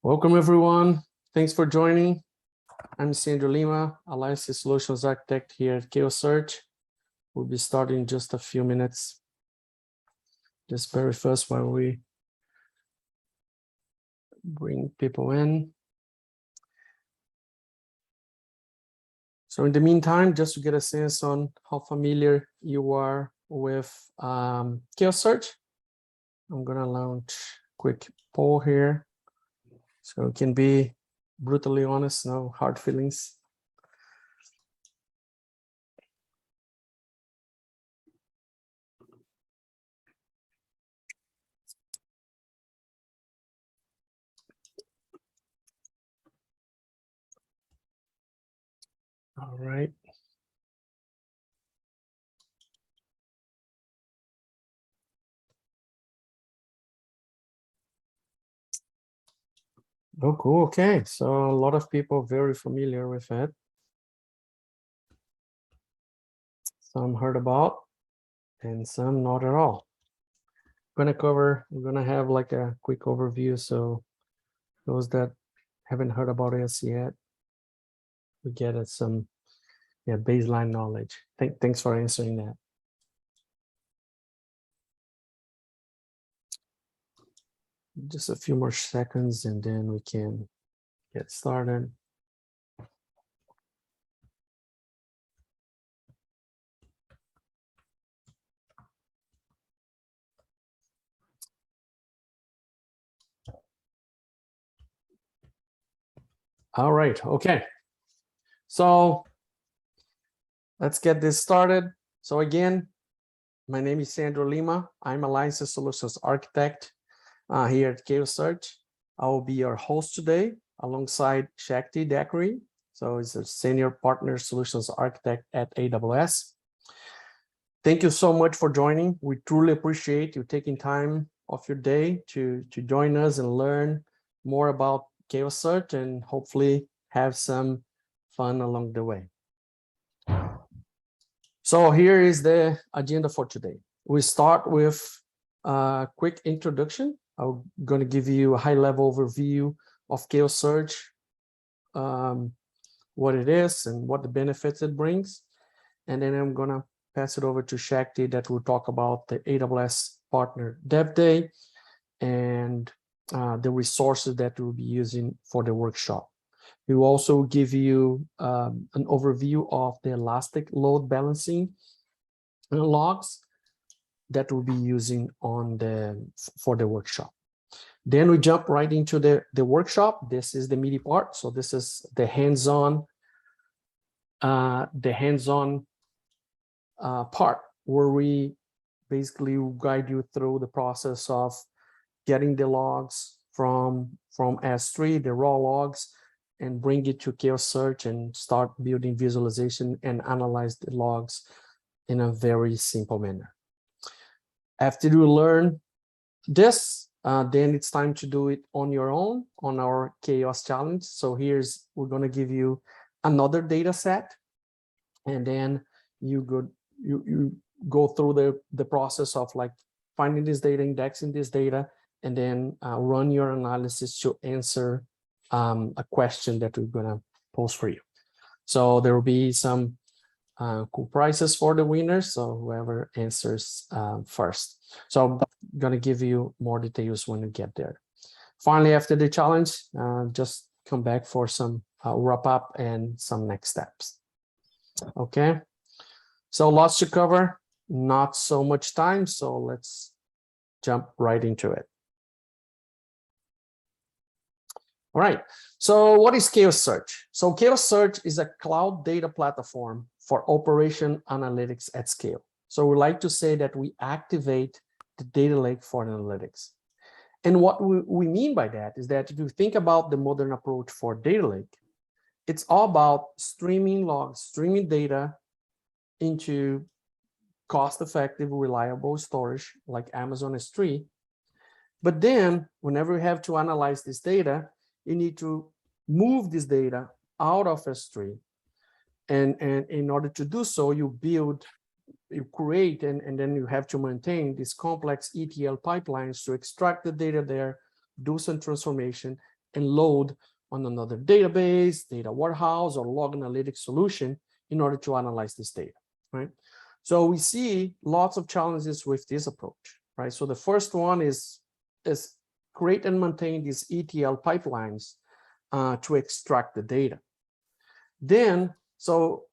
Welcome, everyone. Thanks for joining. I'm Sandro Lima, Alliance Solutions Architect here at Chaos Search. We'll be starting in just a few minutes. Just very first while we bring people in. So in the meantime, just to get a sense on how familiar you are with Chaos Search, I'm gonna launch a quick poll here. So it can be brutally honest, no hard feelings. All right. Oh, cool. Okay. So a lot of people very familiar with it. Some heard about and some not at all. We're gonna have like a quick overview. So those that haven't heard about us yet, we get some baseline knowledge. Thanks for answering that. Just a few more seconds and then we can get started. All right, okay. So let's get this started. So again, my name is Sandro Lima. I'm Alliance Solutions Architect here at Chaos Search. I will be your host today alongside Shakti Dakri. So he's a Senior Partner Solutions Architect at AWS. Thank you so much for joining. We truly appreciate you taking time of your day to join us and learn more about Chaos Search and hopefully have some fun along the way. So here is the agenda for today. We start with a quick introduction. I'm going to give you a high-level overview of Chaos Search, what it is and what the benefits it brings. And then I'm going to pass it over to Shakti that will talk about the AWS Partner Dev Day and the resources that we'll be using for the workshop. We will also give you an overview of the Elastic load balancing logs that we'll be using for the workshop. Then we jump right into the workshop. This is the meaty part. So this is the hands-on part where we basically guide you through the process of getting the logs from S3, the raw logs, and bring it to Chaos Search and start building visualization and analyze the logs in a very simple manner. After you learn this, then it's time to do it on your own on our Chaos Challenge. So we're going to give you another data set, and then you go through the process of like finding this data, indexing this data, and then run your analysis to answer a question that we're going to post for you. So there will be some cool prizes for the winners. So whoever answers first. So I'm going to give you more details when we get there. Finally, after the challenge, just come back for some wrap up and some next steps. Okay. So lots to cover, not so much time. So let's jump right into it. All right, so what is Chaos Search? So Chaos Search is a cloud data platform for operation analytics at scale. So we like to say that we activate the data lake for analytics. And what we mean by that is that if you think about the modern approach for data lake, it's all about streaming logs, streaming data into cost-effective, reliable storage like Amazon S3. But then whenever you have to analyze this data, you need to move this data out of S3. And in order to do so, you create, and then you have to maintain these complex ETL pipelines to extract the data there, do some transformation, and load on another database, data warehouse, or log analytics solution in order to analyze this data, right? So we see lots of challenges with this approach, right? So the first one is create and maintain these ETL pipelines to extract the data. Then, so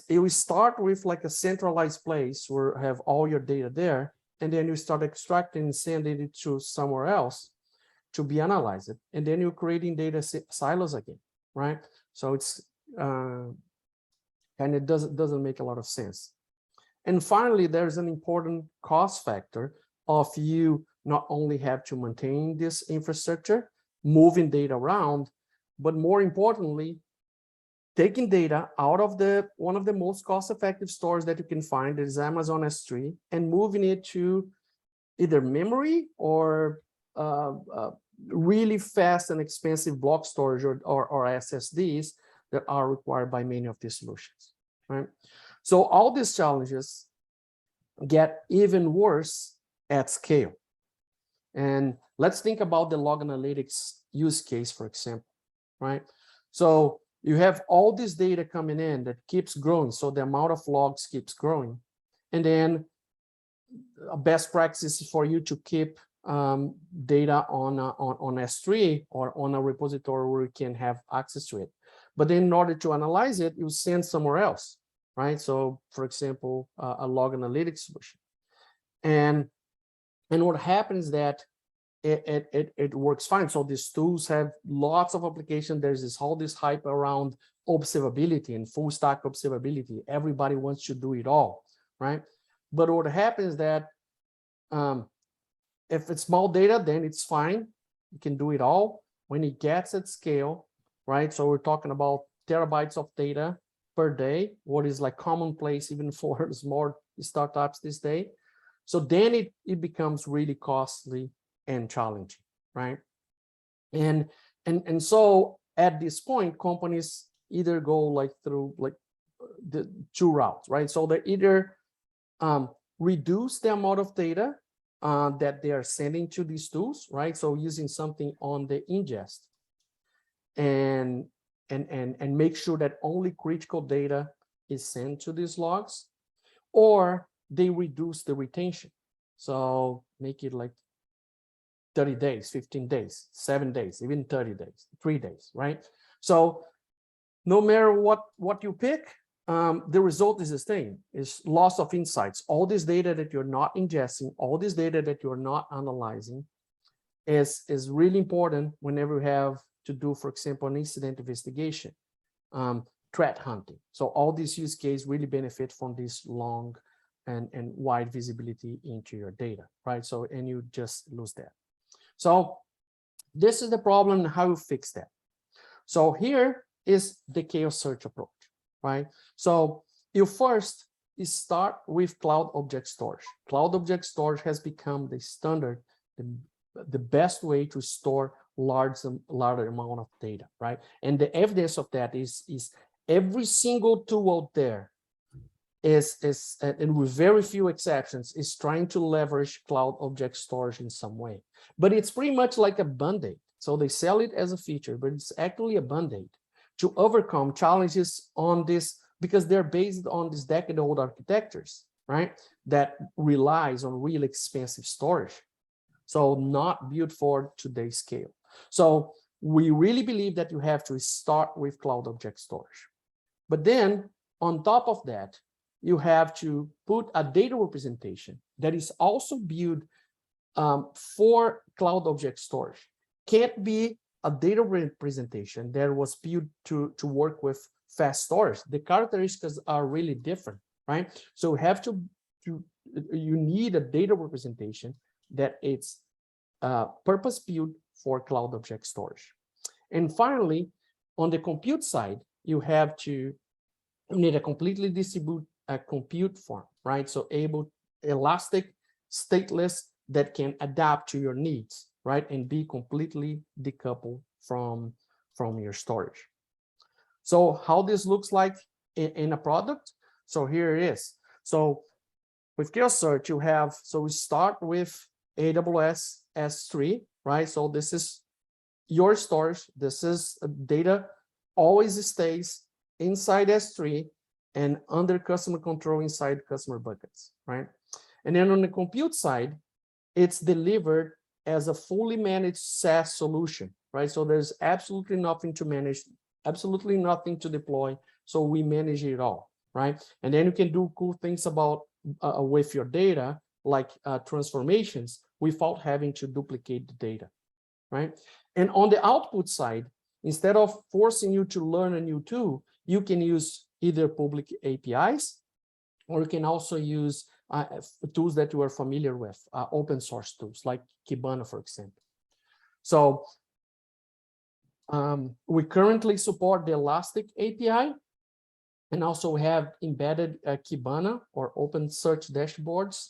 we start with like a centralized place where you have all your data there, and then you start extracting and sending it to somewhere else to be analyzed. And then you're creating data silos again, right? So it's and it doesn't make a lot of sense. And finally, there's an important cost factor of you not only have to maintain this infrastructure, moving data around, but more importantly, taking data out of one of the most cost-effective stores that you can find, is Amazon S3, and moving it to either memory or really fast and expensive block storage or SSDs that are required by many of these solutions, right? So all these challenges get even worse at scale. And let's think about the log analytics use case, for example, right? So you have all this data coming in that keeps growing. So the amount of logs keeps growing. And then a best practice is for you to keep data on S3 or on a repository where you can have access to it. But then in order to analyze it, you send somewhere else, right? So for example, a log analytics solution. And what happens is that it works fine. So these tools have lots of applications. There's all this hype around observability and full stack observability. Everybody wants to do it all, right? But what happens is that if it's small data, then it's fine. You can do it all. When it gets at scale, right? So we're talking about terabytes of data per day, what is like commonplace even for small startups this day. So then it becomes really costly and challenging, right? And so at this point, companies either go like through like the two routes, right? So they either reduce the amount of data that they are sending to these tools, right? So using something on the ingest and make sure that only critical data is sent to these logs, or they reduce the retention. So make it like 30 days, 15 days, 7 days, even 30 days, 3 days, right? So no matter what you pick, the result is the same, is loss of insights. All this data that you're not ingesting, all this data that you're not analyzing is really important whenever you have to do, for example, an incident investigation, threat hunting. So all these use cases really benefit from this long and wide visibility into your data, right? So, and you just lose that. So this is the problem and how you fix that. So here is the chaos search approach, right? So you first start with cloud object storage. Cloud object storage has become the standard, the best way to store larger amount of data, right? And the evidence of that is every single tool out there is and with very few exceptions, is trying to leverage cloud object storage in some way. But it's pretty much like a band-aid. So they sell it as a feature, but it's actually a band-aid to overcome challenges on this, because they're based on these decade-old architectures, right? That relies on really expensive storage. So not built for today's scale. So we really believe that you have to start with cloud object storage. But then on top of that, you have to put a data representation that is also built for cloud object storage. Can't be a data representation that was built to work with fast storage. The characteristics are really different, right? So you need a data representation that it's purpose-built for cloud object storage. And finally, on the compute side, you need a completely distributed compute form, right? So elastic, stateless, that can adapt to your needs, right? And be completely decoupled from your storage. So how this looks like in a product? So here it is. So with Chaos Search, so we start with AWS S3, right? So this is your storage, this is data always stays inside S3 and under customer control inside customer buckets, right? And then on the compute side, it's delivered as a fully managed SaaS solution, right? So there's absolutely nothing to manage, absolutely nothing to deploy. So we manage it all, right? And then you can do cool things about with your data, like transformations, without having to duplicate the data, right? And on the output side, instead of forcing you to learn a new tool, you can use either public APIs, or you can also use tools that you are familiar with, open source tools like Kibana, for example. So we currently support the Elastic API, and also have embedded Kibana or open search dashboards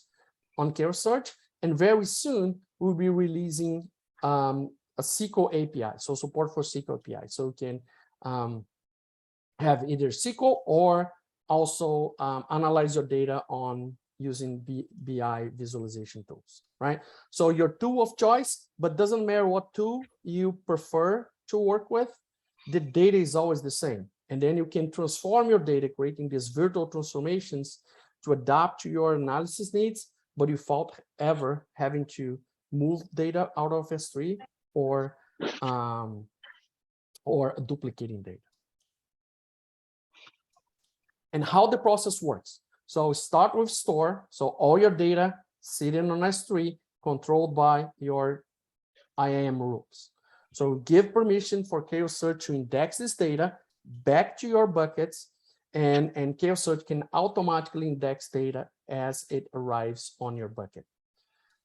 on Chaos Search. And very soon we'll be releasing a SQL API, so support for SQL API. So you can have either SQL or also analyze your data on using BI visualization tools, right? So your tool of choice, but doesn't matter what tool you prefer to work with, the data is always the same. And then you can transform your data, creating these virtual transformations to adapt to your analysis needs, but without ever having to move data out of S3 or duplicating data. And how the process works. So start with store. So all your data sitting on S3, controlled by your IAM rules. So give permission for Chaos Search to index this data back to your buckets, and Chaos Search can automatically index data as it arrives on your bucket.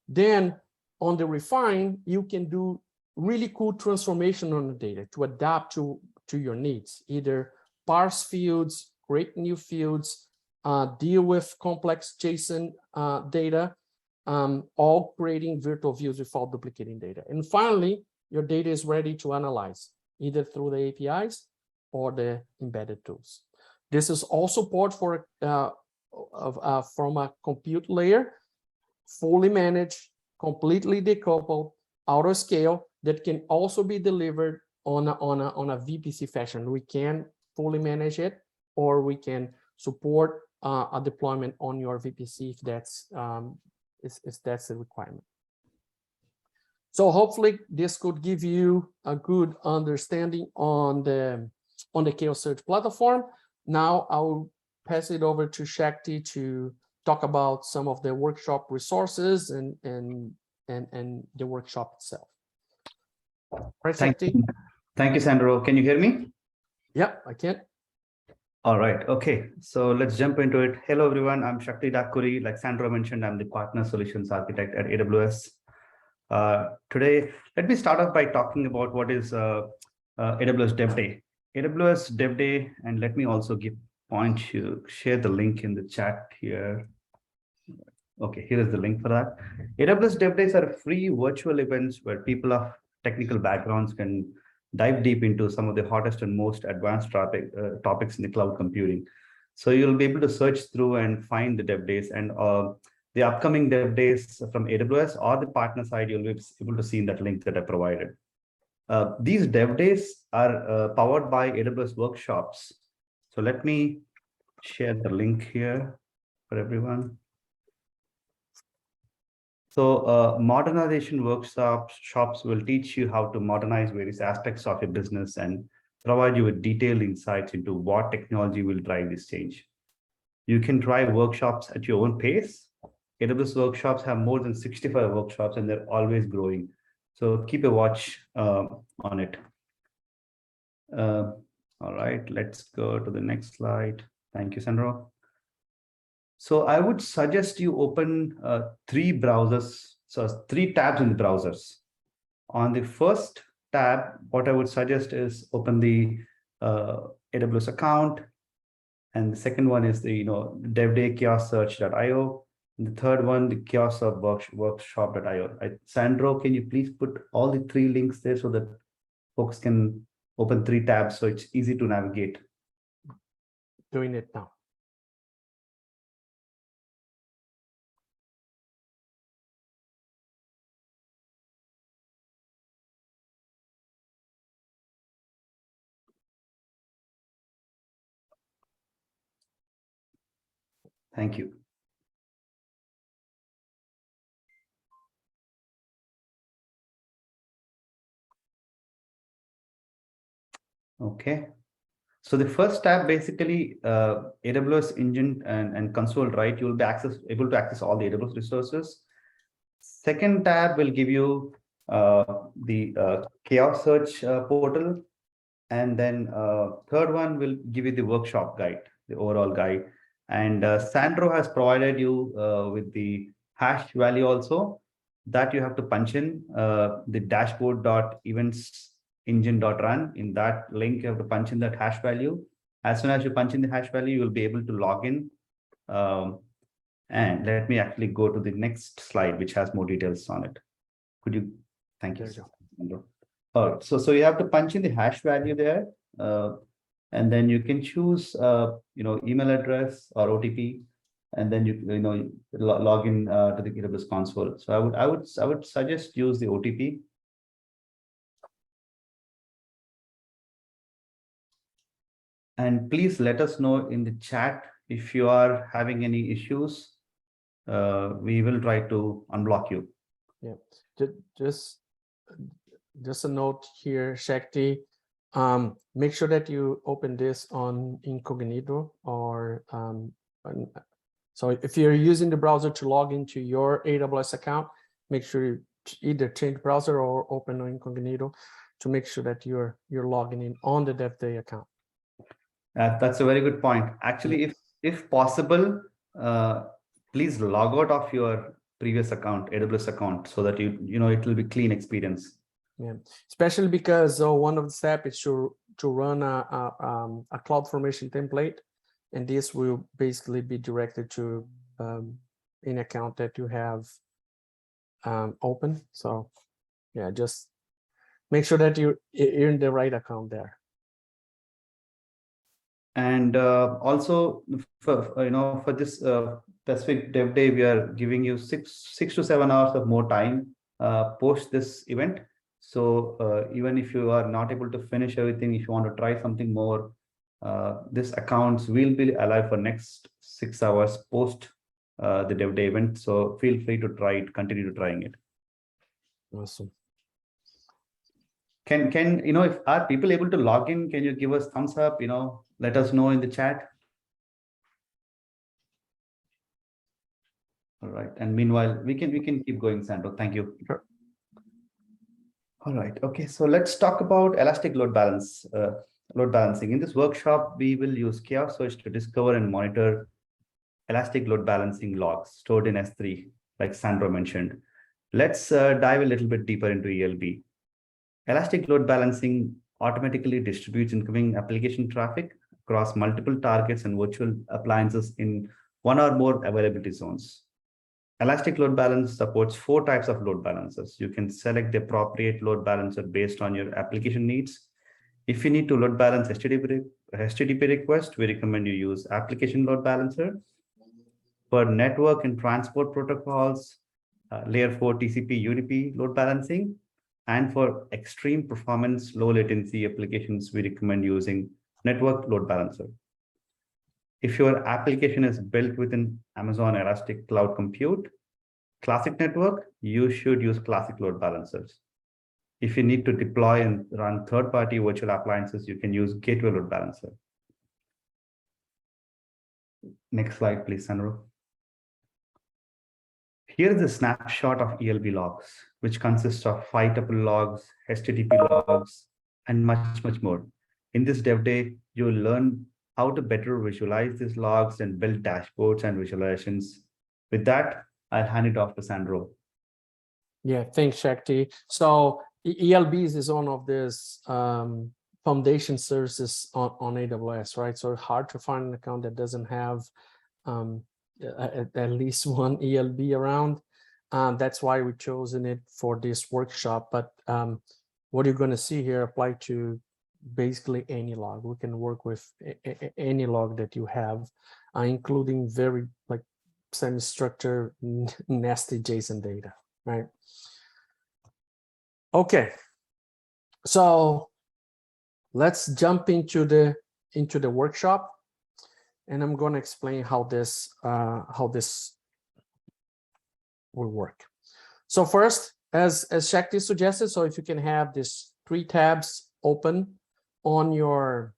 Then on the refine, you can do really cool transformation on the data to adapt to your needs, either parse fields, create new fields, deal with complex JSON data, all creating virtual views without duplicating data. And finally, your data is ready to analyze, either through the APIs or the embedded tools. This is all support for from a compute layer, fully managed, completely decoupled, auto scale, that can also be delivered on a VPC fashion. We can fully manage it, or we can support a deployment on your VPC if that's the requirement. So hopefully this could give you a good understanding on the Chaos Search platform. Now I will pass it over to Shakti to talk about some of the workshop resources and the workshop itself. Right, Shakti? Thank you, Sandro. Can you hear me? Yeah, I can. All right. Okay. So let's jump into it. Hello, everyone. I'm Shakti Dakuri. Like Sandro mentioned, I'm the Partner Solutions Architect at AWS. Today, let me start off by talking about what is AWS Dev Day. AWS Dev Day, and let me also share the link in the chat here. Okay, here is the link for that. AWS Dev Days are free virtual events where people of technical backgrounds can dive deep into some of the hottest and most advanced topics in the cloud computing. So you'll be able to search through and find the Dev Days, and the upcoming Dev Days from AWS or the partner side, you'll be able to see in that link that I provided. These Dev Days are powered by AWS workshops. So let me share the link here for everyone. So modernization workshops will teach you how to modernize various aspects of your business and provide you with detailed insights into what technology will drive this change. You can try workshops at your own pace. AWS workshops have more than 65 workshops, and they're always growing. So keep a watch on it. All right, let's go to the next slide. Thank you, Sandro. So I would suggest you open 3 browsers, so 3 tabs in the browsers. On the first tab, what I would suggest is open the AWS account, and the second one is the DevDay KiosSearch.io, and the third one the Kiosk Workshop.io. Sandro, can you please put all the 3 links there so that folks can open 3 tabs so it's easy to navigate? Doing it now. Thank you. Okay. So the first tab, basically, AWS engine and console, right? You will be able to access all the AWS resources. Second tab will give you the chaos search portal. And then third one will give you the workshop guide, the overall guide. And Sandro has provided you with the hash value also that you have to punch in the dashboard.eventsengine.run. In that link, you have to punch in that hash value. As soon as you punch in the hash value, you will be able to log in. And let me actually go to the next slide, which has more details on it. Could you? Thank you. There you go. Sandro. All right, so you have to punch in the hash value there, and then you can choose, email address or OTP, and then you log in to the AWS console. So I would suggest use the OTP. And please let us know in the chat if you are having any issues. We will try to unblock you. Yeah, just a note here, Shakti. Make sure that you open this on incognito, or so if you're using the browser to log into your AWS account, make sure you either change browser or open incognito to make sure that you're logging in on the DevDay account. That's a very good point. Actually, if possible, please log out of your previous account, AWS account, so that it will be clean experience. Yeah, especially because one of the steps is to run a CloudFormation template, and this will basically be directed to an account that you have open. So yeah, just make sure that you're in the right account there. And also for this specific dev day, we are giving you 6 to 7 hours of more time post this event. So even if you are not able to finish everything, if you want to try something more, this accounts will be alive for next 6 hours post the dev day event. So feel free to try it, continue to trying it. Awesome. Can if are people able to log in? Can you give us thumbs up? Let us know in the chat. All right, and meanwhile we can keep going, Sandro. Thank you. Sure. All right. Okay. So let's talk about elastic load balancing. In this workshop, we will use Chaos Search to discover and monitor elastic load balancing logs stored in S3, like Sandro mentioned. Let's dive a little bit deeper into ELB. Elastic load balancing automatically distributes incoming application traffic across multiple targets and virtual appliances in one or more availability zones. Elastic load balance supports 4 types of load balancers. You can select the appropriate load balancer based on your application needs. If you need to load balance HTTP request, we recommend you use application load balancer. For network and transport protocols, layer 4 TCP UDP load balancing. And for extreme performance, low latency applications, we recommend using network load balancer. If your application is built within Amazon Elastic Cloud Compute Classic Network, you should use classic load balancers. If you need to deploy and run third-party virtual appliances, you can use gateway load balancer. Next slide, please, Sandro. Here is a snapshot of ELB logs, which consists of 5 tuple logs, HTTP logs, and much more. In this dev day, you will learn how to better visualize these logs and build dashboards and visualizations. With that, I'll hand it off to Sandro. Yeah, thanks, Shakti. So ELBs is one of these foundation services on AWS, right? So it's hard to find an account that doesn't have at least one ELB around. That's why we chosen it for this workshop. But what you're going to see here apply to basically any log. We can work with any log that you have, including very like semi-structured nasty JSON data, right? Okay, so let's jump into the workshop. and I'm going to explain how this will work. So first, as Shakti suggested, so if you can have these 3 tabs open on your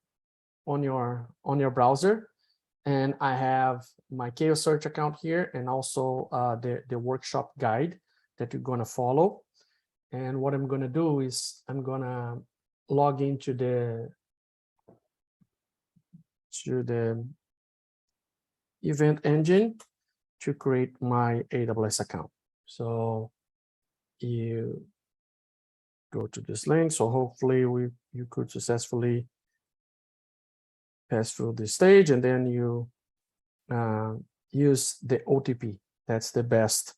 browser, and I have my Chaos Search account here, and also the workshop guide that you're going to follow. And what I'm going to do is I'm going to log into the event engine to create my AWS account. So you go to this link. So hopefully you could successfully pass through this stage, and then you use the OTP. That's the best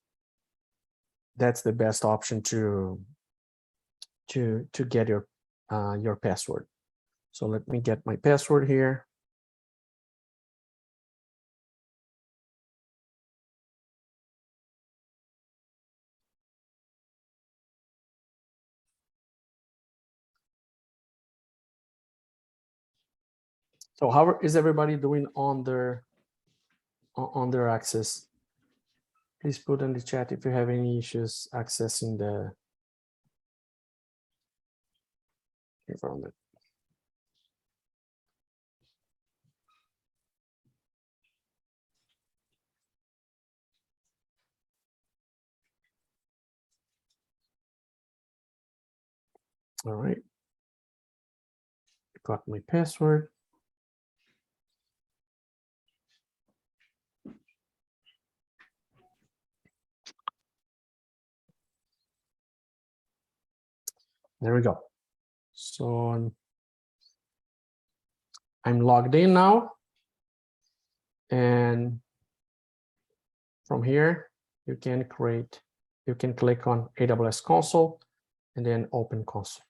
option to get your password. So let me get my password here. So how is everybody doing on their access? Please put in the chat if you have any issues accessing the environment. All right. Got my password. There we go. So I'm logged in now. And from here, you can click on AWS console and then open console.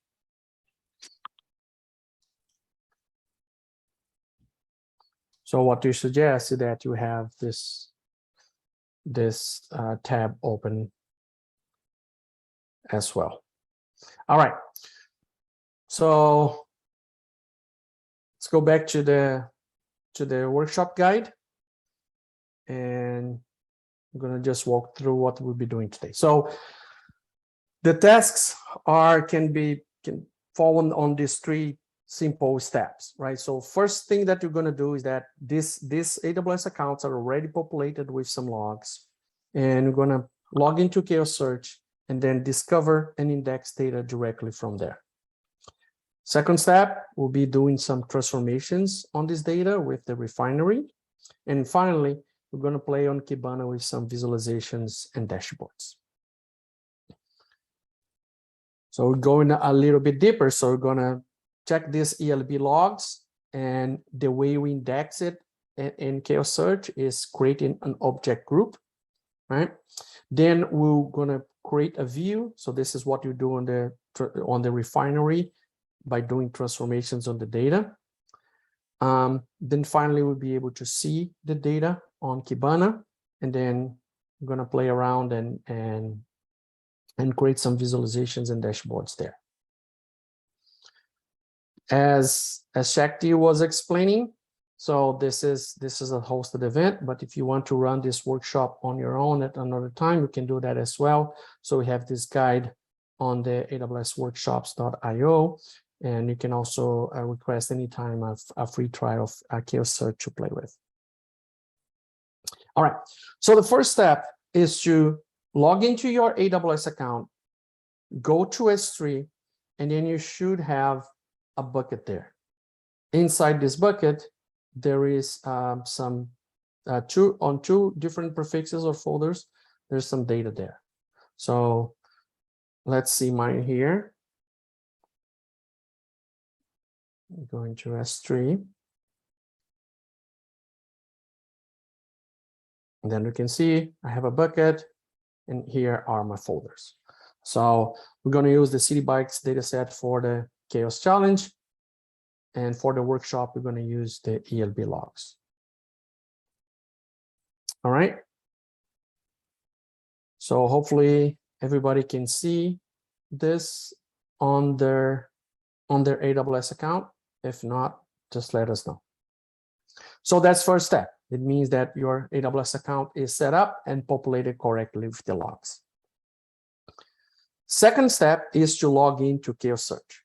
So what we suggest is that you have this tab open as well. All right. So let's go back to the workshop guide, and I'm going to just walk through what we'll be doing today. So the tasks can fall on these 3 simple steps, right? So first thing that you're going to do is that these AWS accounts are already populated with some logs, and you're going to log into Chaos Search and then discover and index data directly from there. Second step will be doing some transformations on this data with the refinery. And finally, we're going to play on Kibana with some visualizations and dashboards. So we're going a little bit deeper. So we're going to check these ELB logs, and the way we index it in Chaos Search is creating an object group, right? Then we're going to create a view. So this is what you do on the refinery by doing transformations on the data. Then finally, we'll be able to see the data on Kibana, and then we're going to play around and create some visualizations and dashboards there. As Shakti was explaining, so this is a hosted event, but if you want to run this workshop on your own at another time, you can do that as well. So we have this guide on the awsworkshops.io, and you can also request anytime a free trial of Chaos Search to play with. All right, so the first step is to log into your AWS account, go to S3, and then you should have a bucket there. Inside this bucket, there is some two different prefixes or folders. There's some data there. So let's see mine here. I'm going to S3. And then we can see I have a bucket, and here are my folders. So we're going to use the City Bikes dataset for the Chaos Challenge. And for the workshop, we're going to use the ELB logs. All right. So hopefully everybody can see this on their AWS account. If not, just let us know. So that's first step. It means that your AWS account is set up and populated correctly with the logs. Second step is to log into Chaos Search,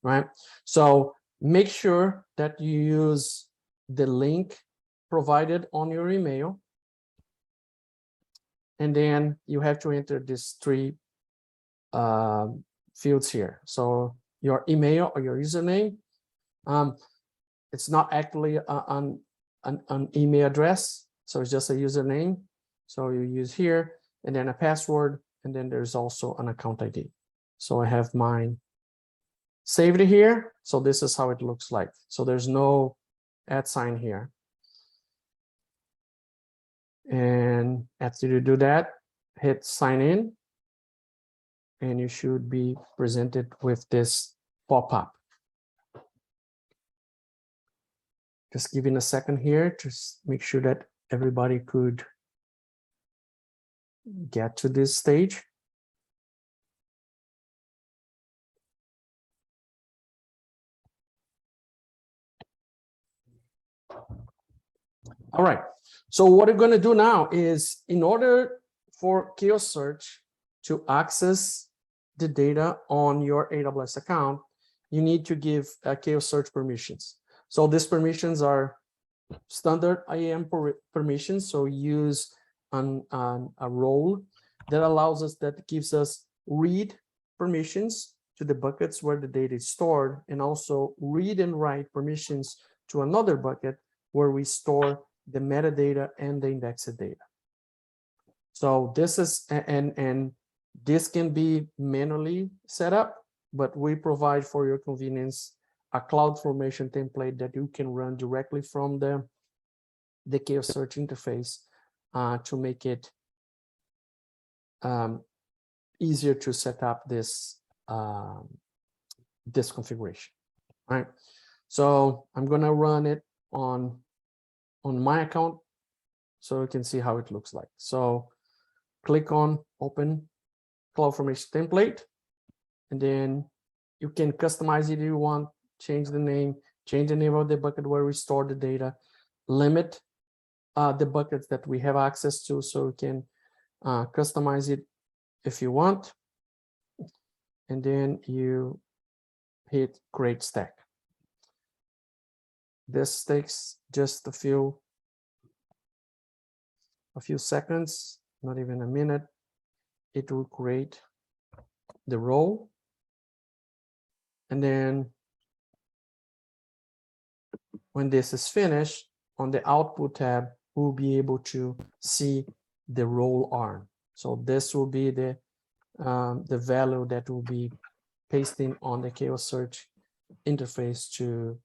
right? So make sure that you use the link provided on your email. And then you have to enter these three fields here. So your email or your username. It's not actually an email address, so it's just a username. So you use here, and then a password, and then there's also an account ID. So I have mine saved here. So this is how it looks like. So there's no @ here. And after you do that, hit sign in, and you should be presented with this pop-up. Just giving a second here to make sure that everybody could get to this stage. All right, so what we're going to do now is, in order for Chaos Search to access the data on your AWS account, you need to give Chaos Search permissions. So these permissions are standard IAM permissions. So use a role that allows us, that gives us read permissions to the buckets where the data is stored, and also read and write permissions to another bucket where we store the metadata and the indexed data. So this is, and this can be manually set up, but we provide for your convenience a CloudFormation template that you can run directly from the Chaos Search interface to make it easier to set up this this configuration. All right, so I'm gonna run it on my account so you can see how it looks like. So click on open CloudFormation template, and then you can customize it if you want, change the name of the bucket where we store the data, limit the buckets that we have access to, so you can customize it if you want, and then you hit create stack. This takes just a few seconds, not even a minute. It will create the role, and then when this is finished, on the output tab, we'll be able to see the role arm. So this will be the value that will be pasting on the Chaos Search interface to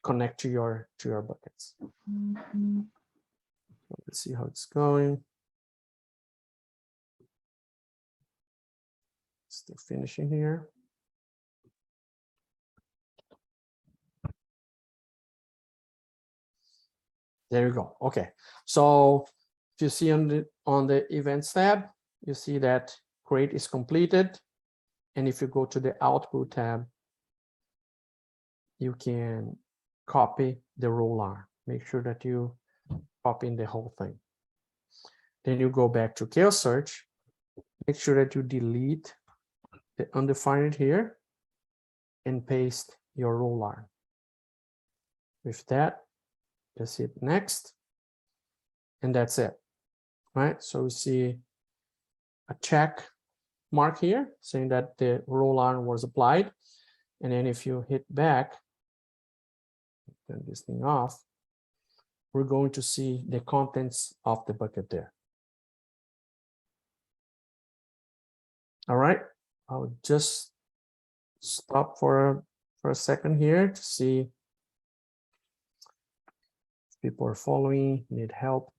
connect to your buckets. Let's see how it's going. Still finishing here. There you go. Okay, so if you see on the events tab, you see that create is completed, and if you go to the output tab, you can copy the role arm. Make sure that you copy in the whole thing. Then you go back to Chaos Search. Make sure that you delete the undefined here and paste your role arm. With that, just hit next, and that's it. Right? So we see a check mark here saying that the role arm was applied, and then if you hit back, turn this thing off, we're going to see the contents of the bucket there. All right, I'll just stop for a second here to see if people are following, need help.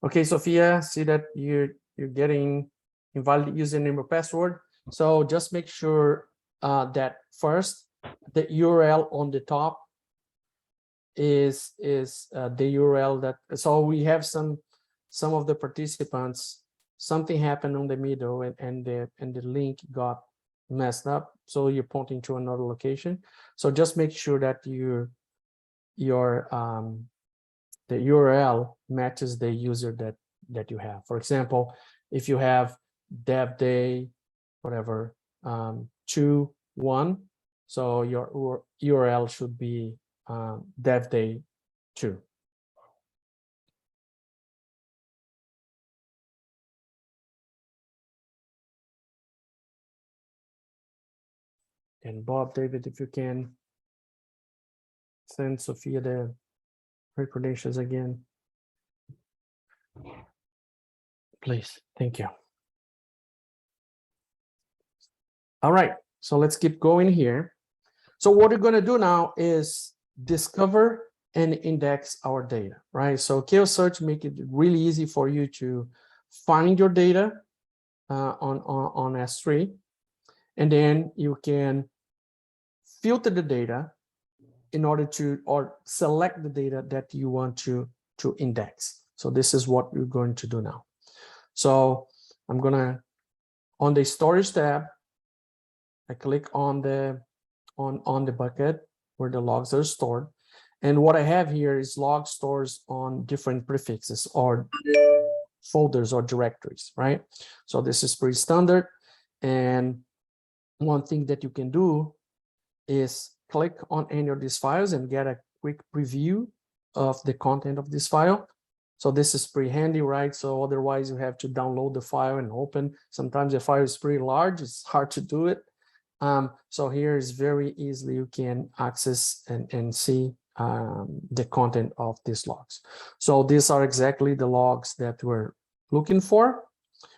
Okay, Sophia, see that you're getting invalid username or password. So just make sure that first the URL on the top is the URL that, so we have some of the participants, something happened on the middle and the link got messed up, so you're pointing to another location. So just make sure that your the URL matches the user that you have. For example, if you have dev day whatever 2.1, so your URL should be dev day 2. And Bob, David, if you can send Sophia the her credentials again, please. Thank you. All right, so let's keep going here. So what we're going to do now is discover and index our data, right? So Chaos Search make it really easy for you to find your data on S3, and then you can filter the data in order to, or select the data that you want to index. So this is what we're going to do now. So I'm gonna, on the storage tab, I click on the bucket where the logs are stored. And what I have here is log stores on different prefixes or folders or directories, right? So this is pretty standard. And one thing that you can do is click on any of these files and get a quick preview of the content of this file. So this is pretty handy, right? So otherwise you have to download the file and open. Sometimes the file is pretty large, it's hard to do it. So here is very easily you can access and see the content of these logs. So these are exactly the logs that we're looking for.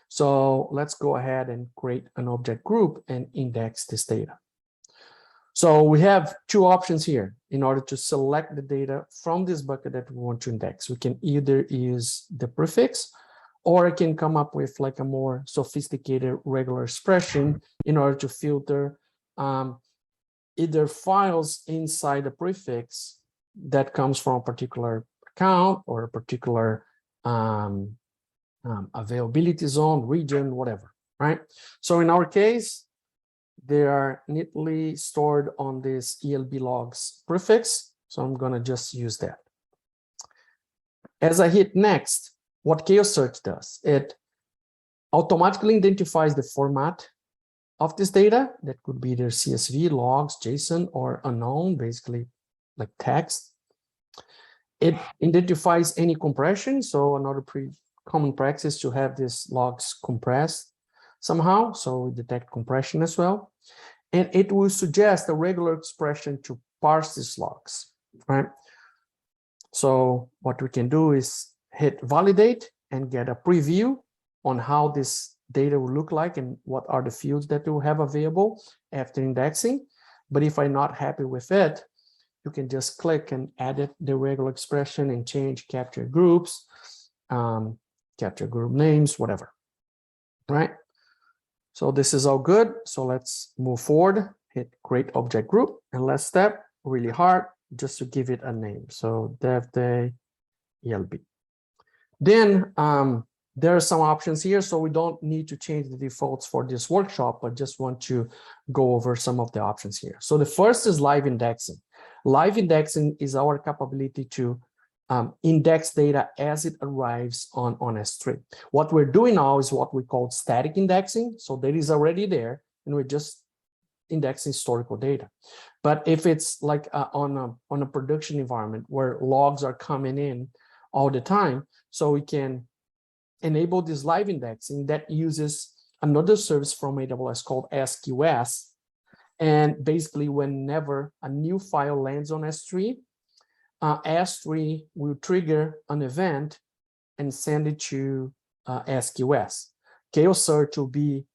So let's go ahead and create an object group and index this data. So we have two options here in order to select the data from this bucket that we want to index. We can either use the prefix, or I can come up with like a more sophisticated regular expression in order to filter either files inside the prefix that comes from a particular account or a particular availability zone, region, whatever, right? So in our case, they are neatly stored on this ELB logs prefix. So I'm going to just use that. As I hit next, what Chaos Search does, it automatically identifies the format of this data. That could be either CSV, logs, JSON, or unknown, basically like text. It identifies any compression. So another pretty common practice to have these logs compressed somehow. So we detect compression as well. And it will suggest a regular expression to parse these logs, right? So what we can do is hit validate and get a preview on how this data will look like and what are the fields that you have available after indexing. But if I'm not happy with it, you can just click and edit the regular expression and change capture groups, capture group names, whatever, right? So this is all good. So let's move forward, hit create object group, and let's step really hard just to give it a name. So dev day ELB. Then there are some options here. So we don't need to change the defaults for this workshop, but just want to go over some of the options here. So the first is live indexing. Live indexing is our capability to index data as it arrives on S3. What we're doing now is what we call static indexing. So that is already there, and we're just indexing historical data. But if it's like on a production environment where logs are coming in all the time, so we can enable this live indexing that uses another service from AWS called SQS. And basically, whenever a new file lands on S3, S3 will trigger an event and send it to SQS. Chaos Search will be,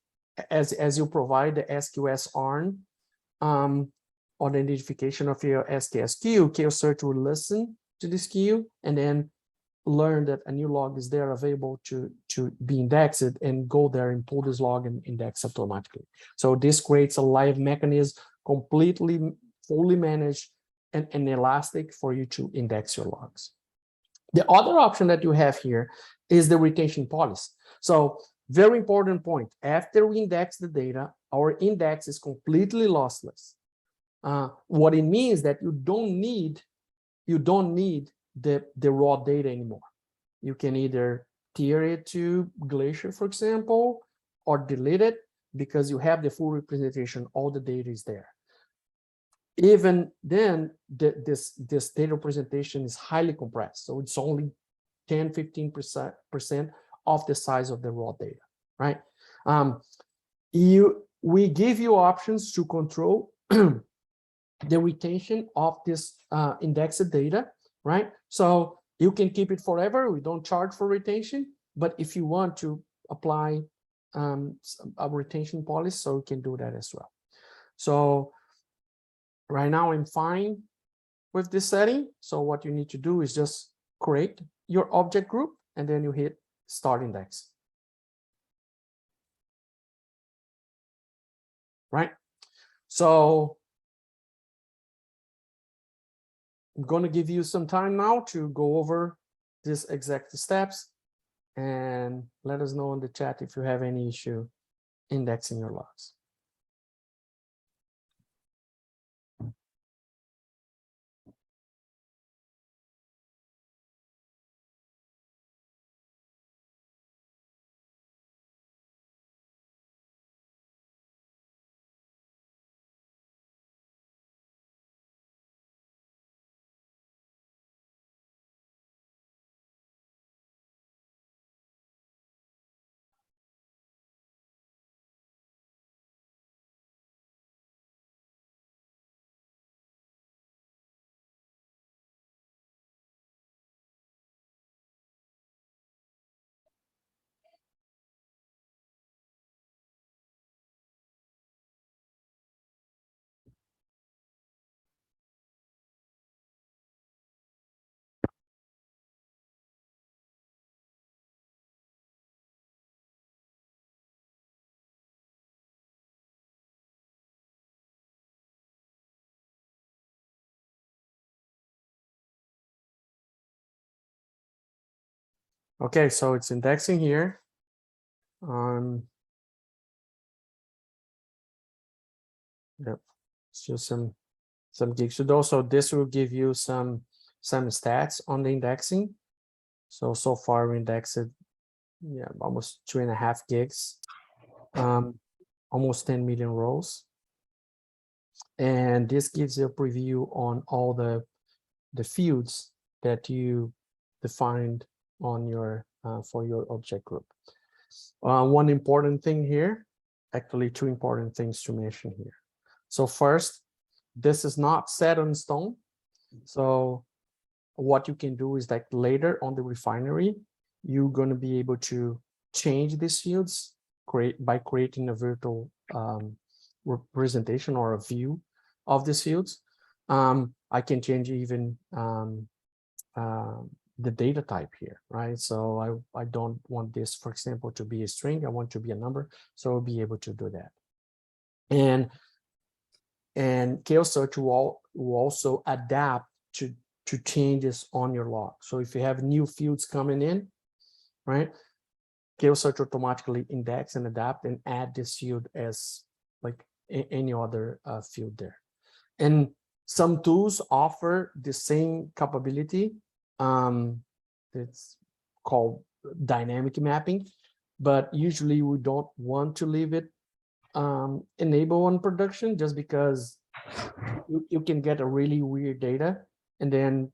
as you provide the SQS ARN on the identification of your SKS queue, Chaos Search will listen to this queue and then learn that a new log is there available to be indexed and go there and pull this log and index automatically. So this creates a live mechanism, completely fully managed and elastic for you to index your logs. The other option that you have here is the retention policy. So very important point. After we index the data, our index is completely lossless. What it means that you don't need the raw data anymore. You can either tier it to Glacier, for example, or delete it because you have the full representation. All the data is there. Even then, this data representation is highly compressed. So it's only 10-15% of the size of the raw data, right? We give you options to control the retention of this indexed data, right? So you can keep it forever. We don't charge for retention, but if you want to apply a retention policy, so you can do that as well. So right now I'm fine with this setting. So what you need to do is just create your object group and then you hit start index. Right? So I'm going to give you some time now to go over these exact steps and let us know in the chat if you have any issue indexing your logs. Okay, so it's indexing here. Yep, it's just some gigs to do. So this will give you some stats on the indexing. So far we indexed, yeah, almost 2.5 gigs, almost 10 million rows. And this gives you a preview on all the fields that you defined on your for your object group. One important thing here, actually two important things to mention here. So first, this is not set in stone. So what you can do is that later on the refinery, you're going to be able to change these fields by creating a virtual representation or a view of these fields. I can change even the data type here, right? So I don't want this, for example, to be a string. I want to be a number, so I'll be able to do that. And Chaos Search will also adapt to changes on your log. So if you have new fields coming in, right, Chaos Search automatically index and adapt and add this field as like any other field there. And some tools offer the same capability. It's called dynamic mapping, but usually we don't want to leave it enable on production just because you can get a really weird data, and then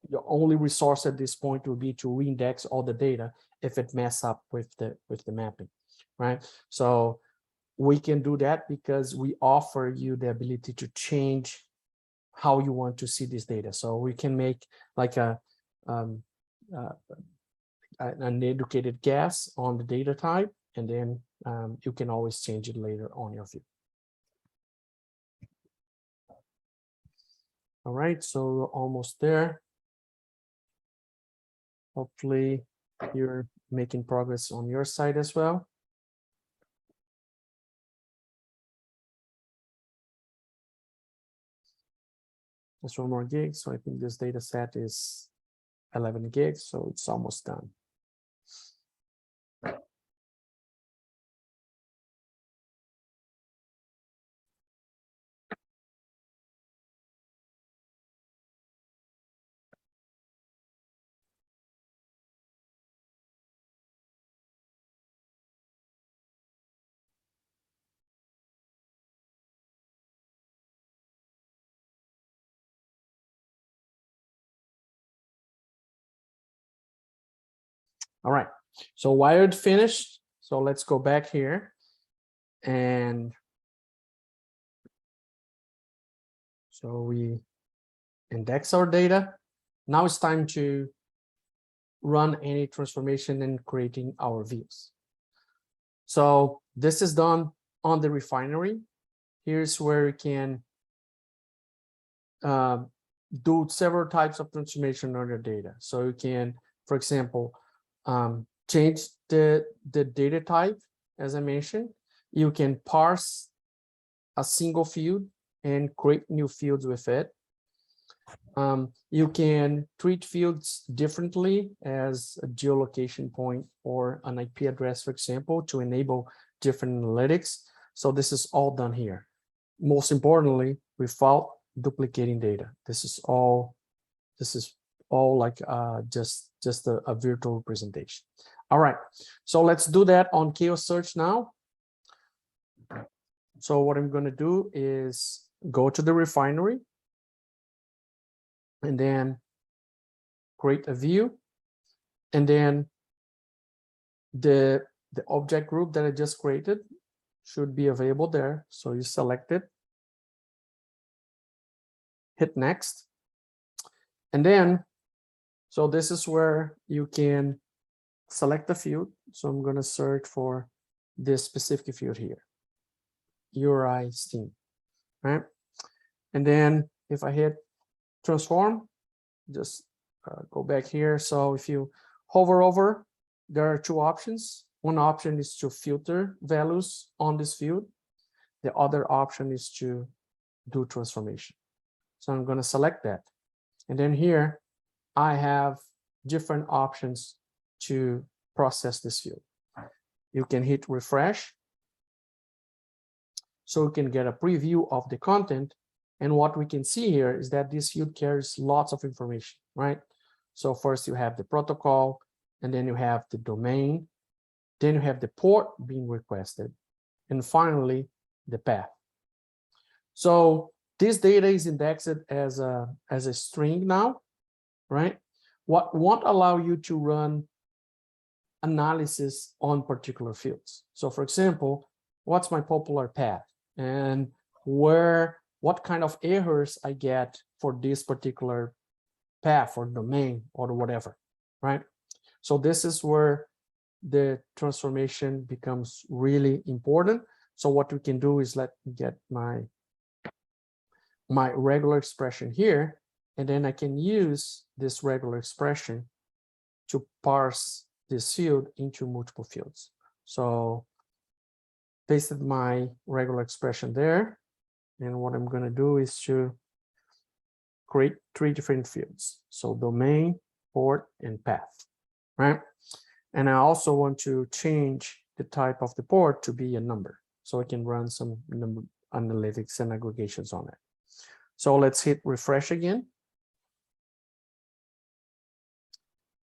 your only resource at this point will be to reindex all the data if it mess up with the mapping, right? So we can do that because we offer you the ability to change how you want to see this data. So we can make like an educated guess on the data type, and then you can always change it later on your view. All right, so we're almost there. Hopefully you're making progress on your side as well. Just 1 more gig. So I think this data set is 11 gigs, so it's almost done. All right, so wired finished. So let's go back here and so we index our data. Now it's time to run any transformation and creating our views. So this is done on the refinery. Here's where you can do several types of transformation on your data. So you can, for example, change the data type, as I mentioned. You can parse a single field and create new fields with it. You can treat fields differently as a geolocation point or an IP address, for example, to enable different analytics. So this is all done here. Most importantly, without duplicating data. This is all like just a virtual representation. All right, so let's do that on Chaos Search now. So what I'm going to do is go to the refinery and then create a view, and then the object group that I just created should be available there. So you select it, hit next, and then so this is where you can select the field. So I'm going to search for this specific field here, URI Steam, right? And then if I hit transform, just go back here. So if you hover over, there are two options. One option is to filter values on this field. The other option is to do transformation. So I'm going to select that. And then here I have different options to process this field. You can hit refresh, so you can get a preview of the content. And what we can see here is that this field carries lots of information, right? So first you have the protocol, and then you have the domain, then you have the port being requested, and finally the path. So this data is indexed as a string now, right? What won't allow you to run analysis on particular fields. So for example, what's my popular path, and what kind of errors I get for this particular path or domain or whatever, right? So this is where the transformation becomes really important. So what we can do is let me get my regular expression here, and then I can use this regular expression to parse this field into multiple fields. So pasted my regular expression there, and what I'm going to do is to create 3 different fields. So domain, port, and path, right? And I also want to change the type of the port to be a number, so I can run some number analytics and aggregations on it. So let's hit refresh again.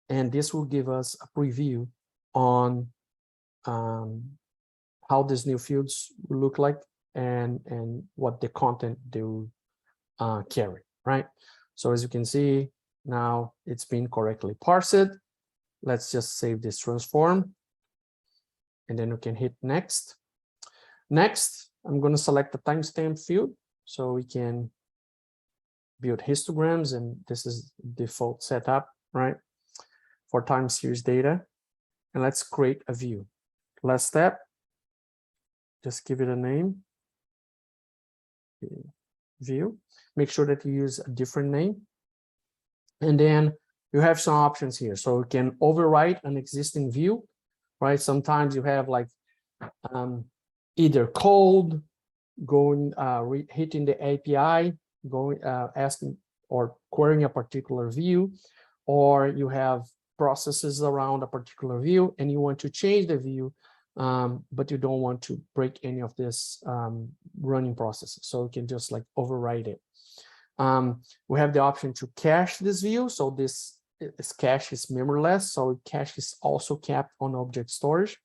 And this will give us a preview on how these new fields will look like and what the content they will carry, right? So as you can see, now it's been correctly parsed. Let's just save this transform, and then we can hit next. Next, I'm going to select the timestamp field so we can build histograms, and this is default setup, right, for time series data. And let's create a view. Last step, just give it a name, view. Make sure that you use a different name. And then you have some options here. So you can overwrite an existing view, right? Sometimes you have like either code going, hitting the API, going, asking or querying a particular view, or you have processes around a particular view and you want to change the view, but you don't want to break any of this running processes. So you can just like overwrite it. We have the option to cache this view. So this cache is memoryless. So cache is also kept on object storage.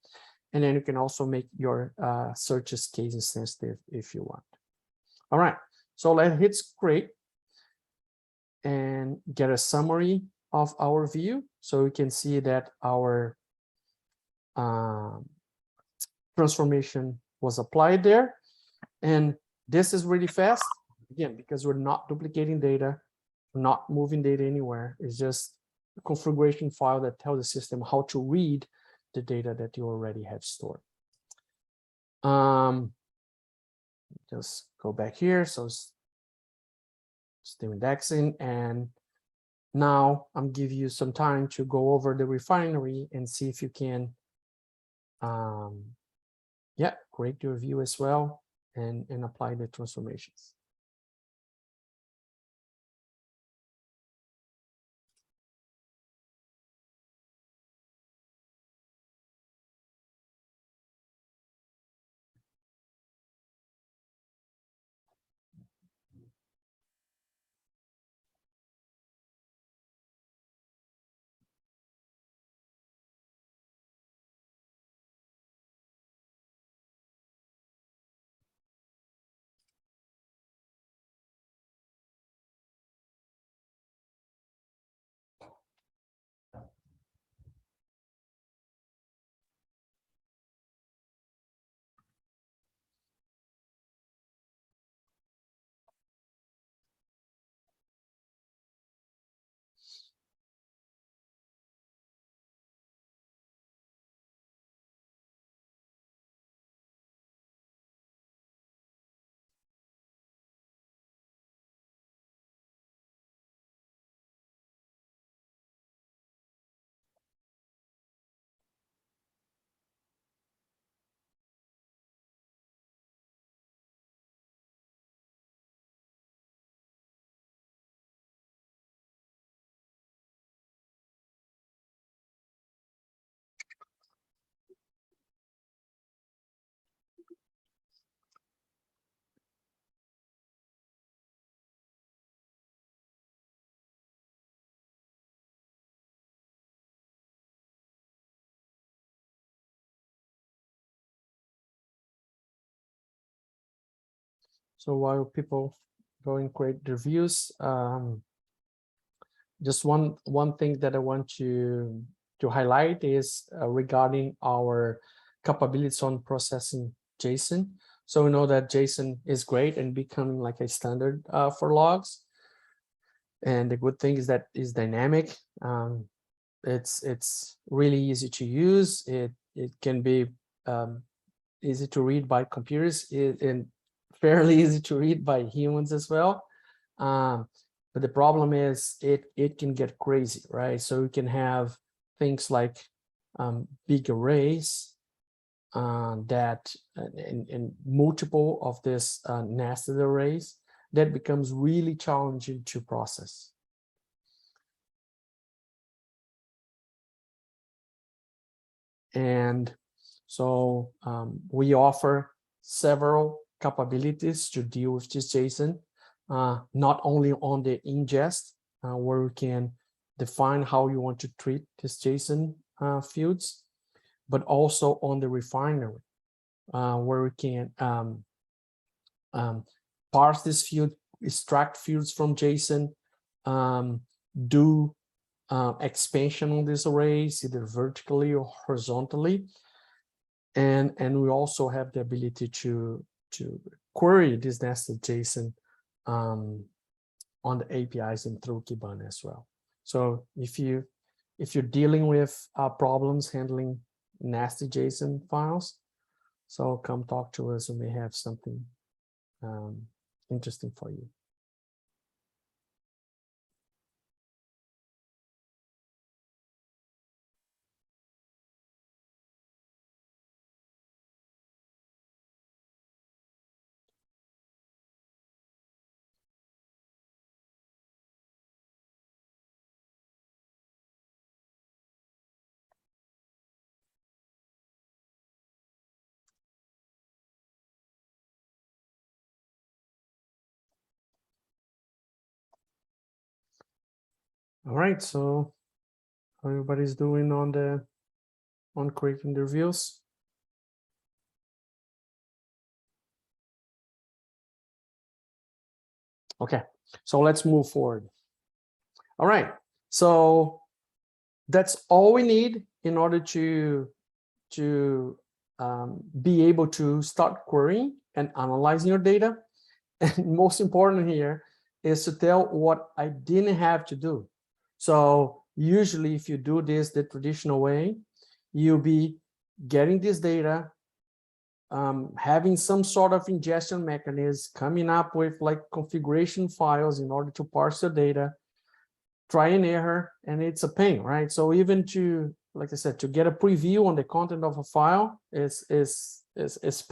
And then you can also make your searches case insensitive if you want. All right, so let's hit create and get a summary of our view. So we can see that our transformation was applied there. And this is really fast, again, because we're not duplicating data, not moving data anywhere. It's just a configuration file that tells the system how to read the data that you already have stored. Just go back here. So still indexing, and now I'm giving you some time to go over the refinery and see if you can create your view as well and apply the transformations. So while people go and create their views, just one thing that I want to highlight is regarding our capabilities on processing JSON. So we know that JSON is great and becoming like a standard for logs. And the good thing is that it's dynamic. It's really easy to use. It can be easy to read by computers and fairly easy to read by humans as well. But the problem is it can get crazy, right? So you can have things like big arrays that and multiple of this nested arrays that becomes really challenging to process. And so we offer several capabilities to deal with this JSON, not only on the ingest, where we can define how you want to treat this JSON fields, but also on the refinery, where we can parse this field, extract fields from JSON, do expansion on these arrays, either vertically or horizontally. And we also have the ability to query this nested JSON on the APIs and through Kibana as well. So if you're dealing with problems handling nasty JSON files, so come talk to us. We may have something interesting for you. All right, so how everybody's doing on creating the views. Okay, so let's move forward. All right, so that's all we need in order to be able to start querying and analyzing your data. And most important here is to tell what I didn't have to do. So usually if you do this the traditional way, you'll be getting this data, having some sort of ingestion mechanism, coming up with like configuration files in order to parse the data, try and error, and it's a pain, right? So even to, like I said, to get a preview on the content of a file is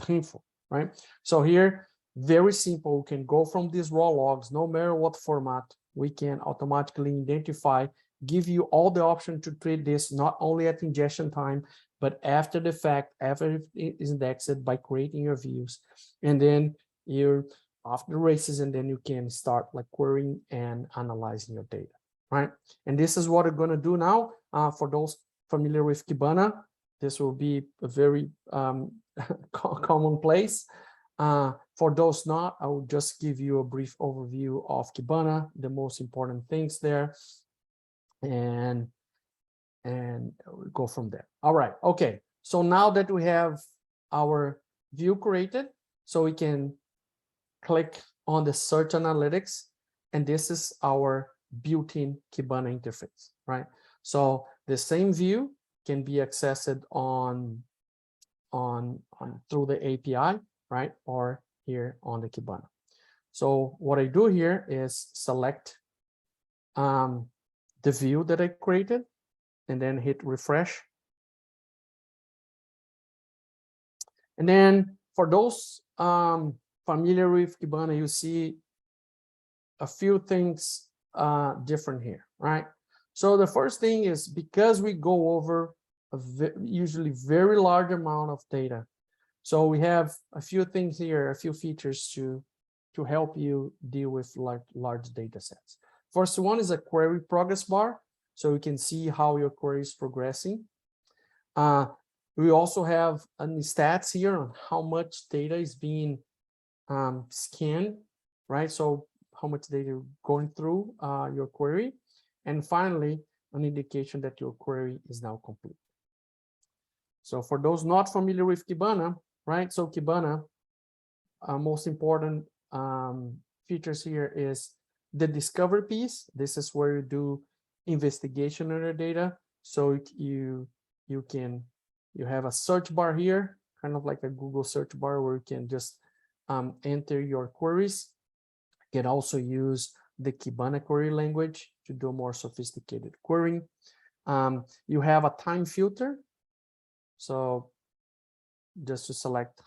painful, right? So here, very simple, we can go from these raw logs, no matter what format, we can automatically identify, give you all the option to treat this not only at ingestion time, but after the fact, after it is indexed by creating your views. And then you're off the races, and then you can start like querying and analyzing your data. Right, and this is what we're going to do now. For those familiar with Kibana, this will be a very commonplace. For those not, I will just give you a brief overview of Kibana, the most important things there, and we'll go from there. All right, okay. So now that we have our view created, so we can click on the search analytics, and this is our built-in Kibana interface, right? So the same view can be accessed on through the API, right? Or here on the Kibana. So what I do here is select the view that I created and then hit refresh. And then for those familiar with Kibana, you see a few things different here, right? So the first thing is, because we go over a usually very large amount of data, so we have a few things here, a few features to help you deal with large data sets. First one is a query progress bar, so you can see how your query is progressing. We also have stats here on how much data is being scanned, right? So how much data going through your query. And finally, an indication that your query is now complete. So for those not familiar with Kibana, right? So Kibana, most important features here is the discovery piece. This is where you do investigation on your data. So you have a search bar here, kind of like a Google search bar, where you can just enter your queries. You can also use the Kibana query language to do more sophisticated querying. You have a time filter. So just to select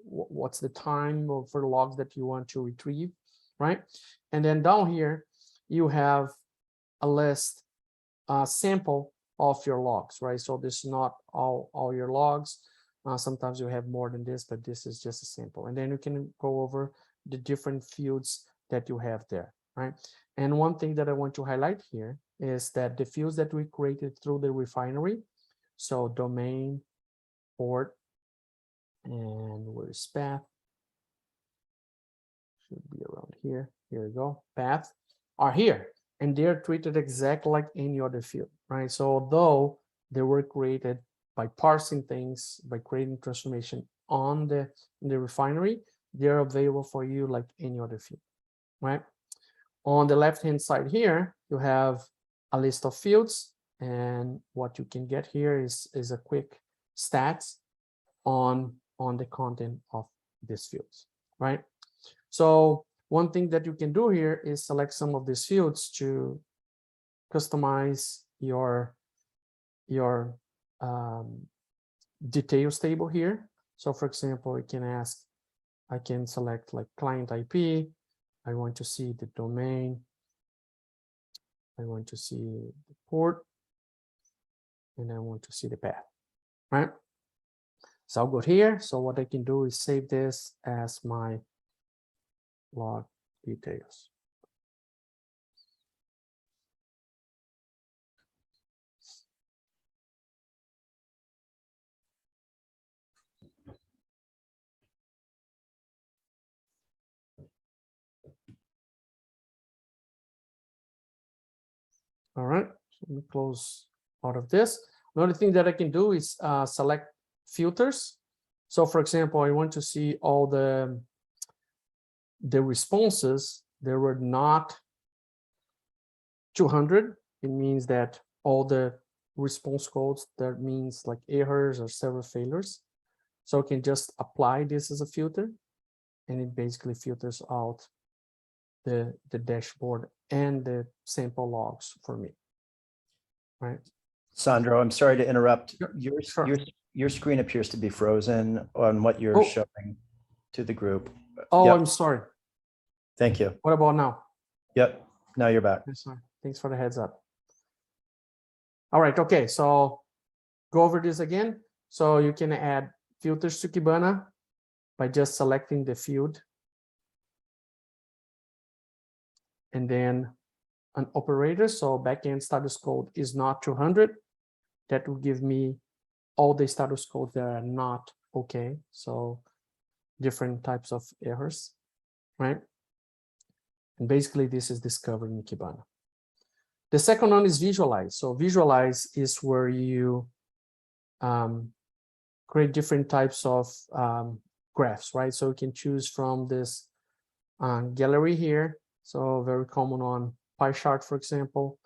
what's the time for the logs that you want to retrieve, right? And then down here, you have a list, sample of your logs, right? So this is not all your logs. Sometimes you have more than this, but this is just a sample. And then you can go over the different fields that you have there, right? And one thing that I want to highlight here is that the fields that we created through the refinery, so domain, port, and where's path? Should be around here. Here we go. Path are here, and they're treated exactly like any other field, right? So although they were created by parsing things, by creating transformation on the refinery, they're available for you like any other field, right? On the left-hand side here, you have a list of fields, and what you can get here is a quick stats on the content of these fields, right? So one thing that you can do here is select some of these fields to customize your details table here. So for example, I can select like client IP. I want to see the domain. I want to see the port, and I want to see the path, right? So I'll go here. So what I can do is save this as my log details. All right, so let me close out of this. Another thing that I can do is select filters. So for example, I want to see all the responses. There were not 200. It means that all the response codes, that means like errors or server failures. So I can just apply this as a filter, and it basically filters out the dashboard and the sample logs for me, right? Sandro, I'm sorry to interrupt. Sure. Your screen appears to be frozen on what you're Oh. showing to the group. Oh, Yep. I'm sorry. Thank you. What about now? Yep. Now you're back. I'm sorry. Thanks for the heads up. All right. Okay. So go over this again. So you can add filters to Kibana by just selecting the field. And then an operator. So backend status code is not 200. That will give me all the status codes that are not okay. So different types of errors, right? And basically this is discovered in Kibana. The second one is visualize. So visualize is where you create different types of graphs, right? So you can choose from this gallery here. So very common on pie chart, for example.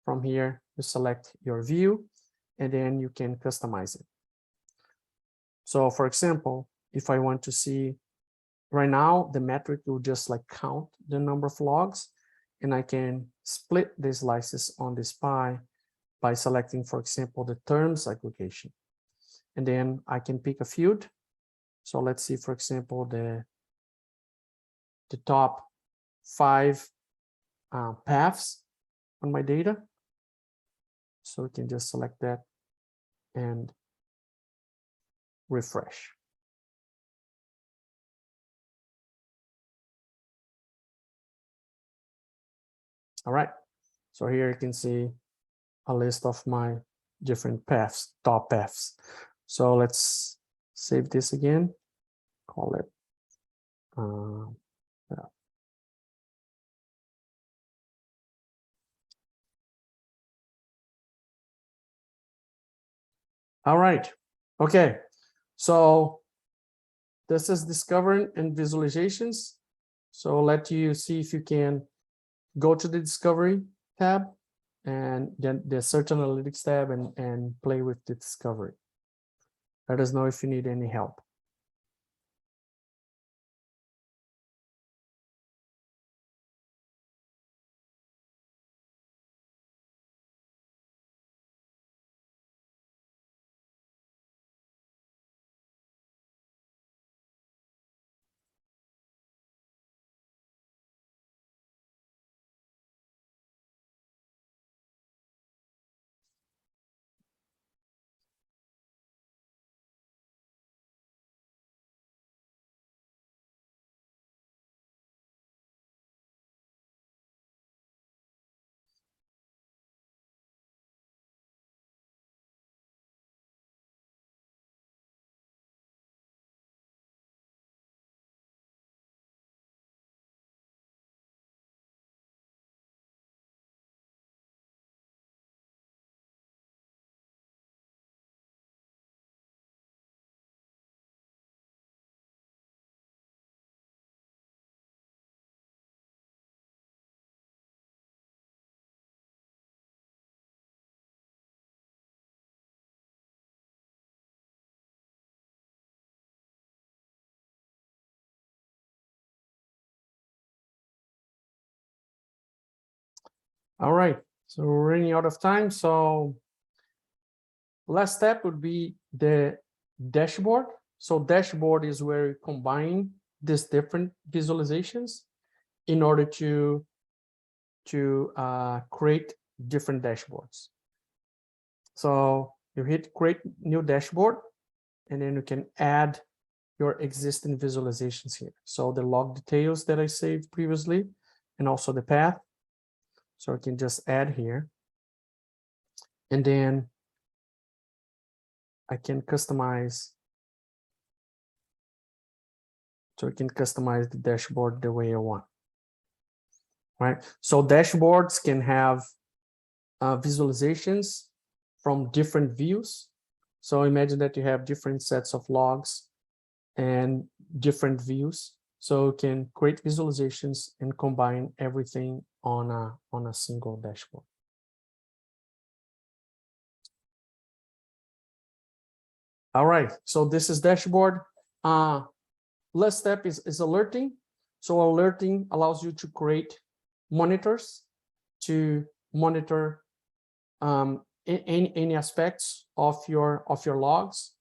From here, you select your view, and then you can customize it. So for example, if I want to see right now, the metric will just like count the number of logs, and I can split the slices on this pie by selecting, for example, the terms aggregation. And then I can pick a field. So let's see, for example, the top 5 paths on my data. So we can just select that and refresh. All right, so here you can see a list of my different paths, top paths. So let's save this again, call it. Yeah. All right, okay, so this is discovering and visualizations. So let you see if you can go to the discovery tab and then the search analytics tab and play with the discovery. Let us know if you need any help. All right, so we're running out of time. So last step would be the dashboard. So dashboard is where you combine these different visualizations in order to create different dashboards. So you hit create new dashboard, and then you can add your existing visualizations here. So the log details that I saved previously, and also the path. So I can just add here. And then I can customize. So I can customize the dashboard the way I want. Right. So dashboards can have visualizations from different views. So imagine that you have different sets of logs and different views. So you can create visualizations and combine everything on a single dashboard. All right, so this is dashboard. Last step is alerting. So alerting allows you to create monitors to monitor any aspects of your logs.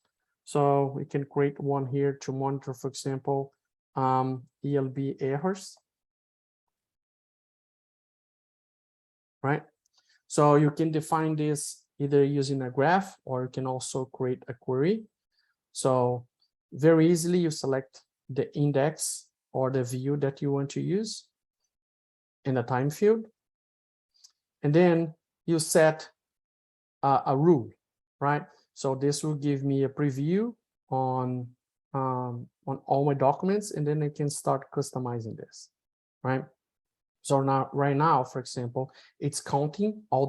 So we can create one here to monitor, for example, ELB errors. Right. So you can define this either using a graph, or you can also create a query. So very easily you select the index or the view that you want to use in the time field. And then you set a rule, right? So this will give me a preview on all my documents, and then I can start customizing this, right? So now, right now, for example, it's counting all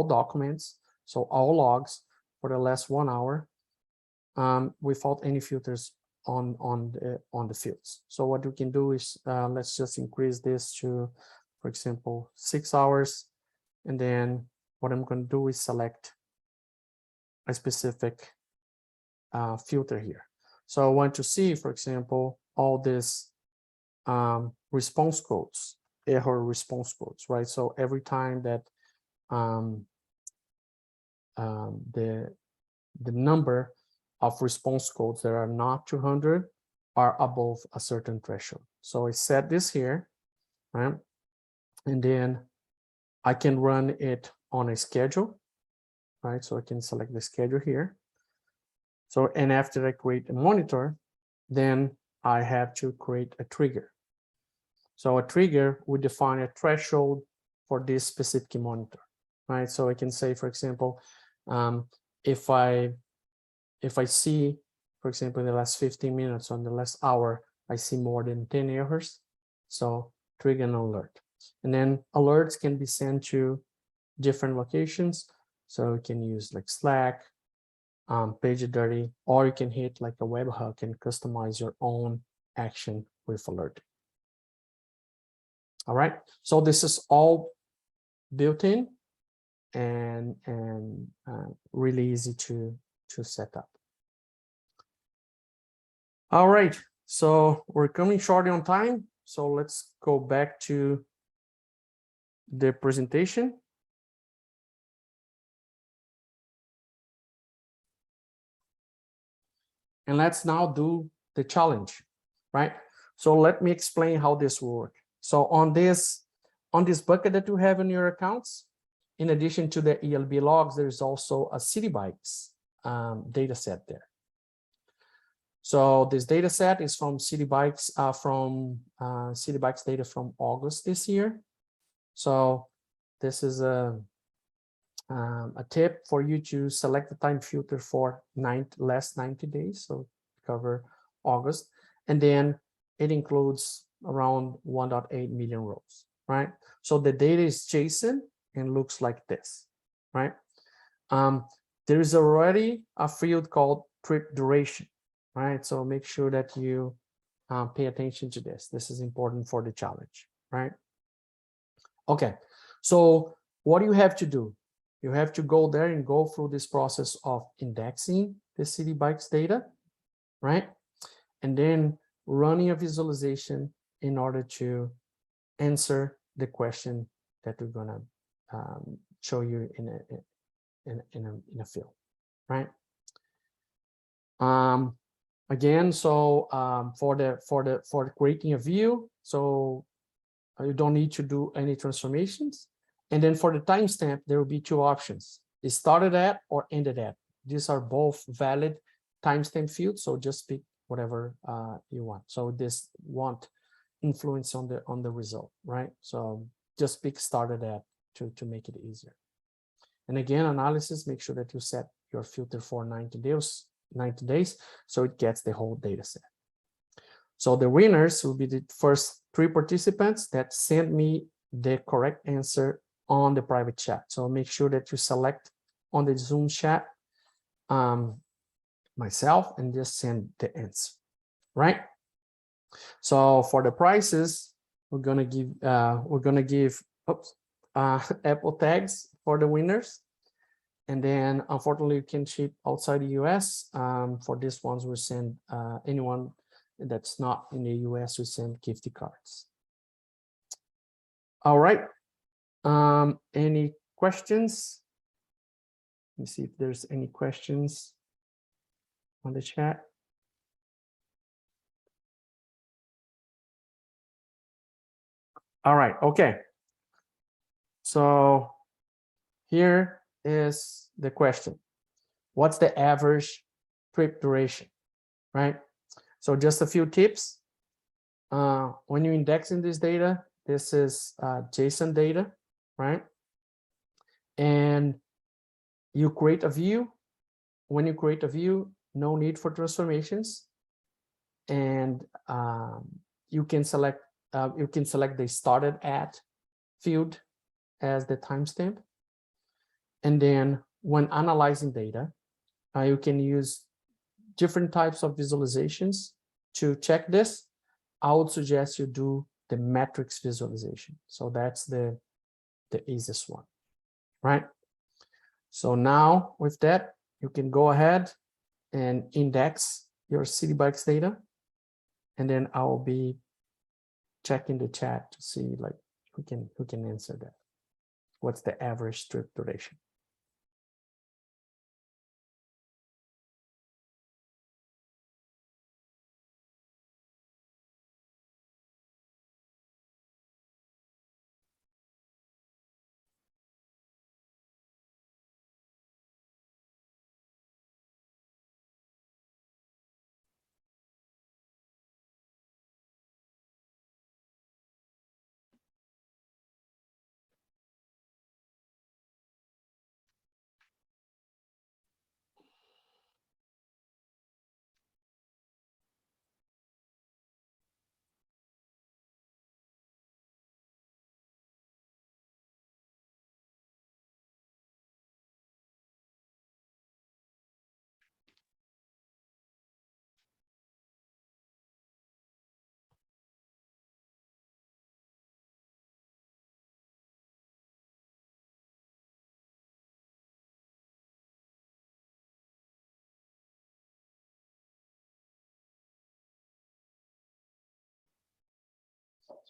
documents, so all logs for the last 1 hour, without any filters on the fields. So what we can do is let's just increase this to, for example, 6 hours, and then what I'm going to do is select a specific filter here. So I want to see, for example, all these response codes, error response codes, right? So every time that the number of response codes that are not 200 are above a certain threshold. So I set this here, right? And then I can run it on a schedule, right? So I can select the schedule here. So, and after I create a monitor, then I have to create a trigger. So a trigger would define a threshold for this specific monitor, right? So I can say, for example, if I see, for example, in the last 15 minutes, on the last hour, I see more than 10 errors, so trigger an alert. And then alerts can be sent to different locations. So you can use like Slack, PagerDuty, or you can hit like a webhook and customize your own action with alert. All right, so this is all built in and really easy to set up. All right, so we're coming short on time, so let's go back to the presentation. And let's now do the challenge, right? So let me explain how this will work. So on this bucket that you have in your accounts, in addition to the ELB logs, there's also a CityBikes data set there. So this data set is from CityBikes, CityBikes data from August this year. So this is a tip for you to select the time filter for last 90 days, so cover August, and then it includes around 1.8 million rows, right? So the data is JSON and looks like this, right? There is already a field called trip duration, right? So make sure that you pay attention to this. This is important for the challenge, right? Okay, so what do you have to do? You have to go there and go through this process of indexing the CityBikes data, right? And then running a visualization in order to answer the question that we're gonna show you in a field, right? Again, so for creating a view, so you don't need to do any transformations. And then for the timestamp, there will be two options: it started at or ended at. These are both valid timestamp fields, so just pick whatever you want. So this won't influence on the result, right? So just pick started at to make it easier. And again, analysis, make sure that you set your filter for 90 days, so it gets the whole data set. So the winners will be the first 3 participants that send me the correct answer on the private chat. So make sure that you select on the Zoom chat myself and just send the answer, right? So for the prices, we're gonna give Apple tags for the winners. And then unfortunately you can ship outside the US. For these ones, we send anyone that's not in the US, we send gift cards. All right. Any questions? Let me see if there's any questions on the chat. All right, okay. So here is the question. What's the average trip duration, right? So just a few tips. When you're indexing this data, this is JSON data, right? And you create a view. When you create a view, no need for transformations. And you can select the started at field as the timestamp. And then when analyzing data, you can use different types of visualizations to check this. I would suggest you do the metrics visualization. So that's the easiest one, right? So now with that, you can go ahead and index your Citybikes data. And then I will be checking the chat to see like who can answer that. What's the average trip duration?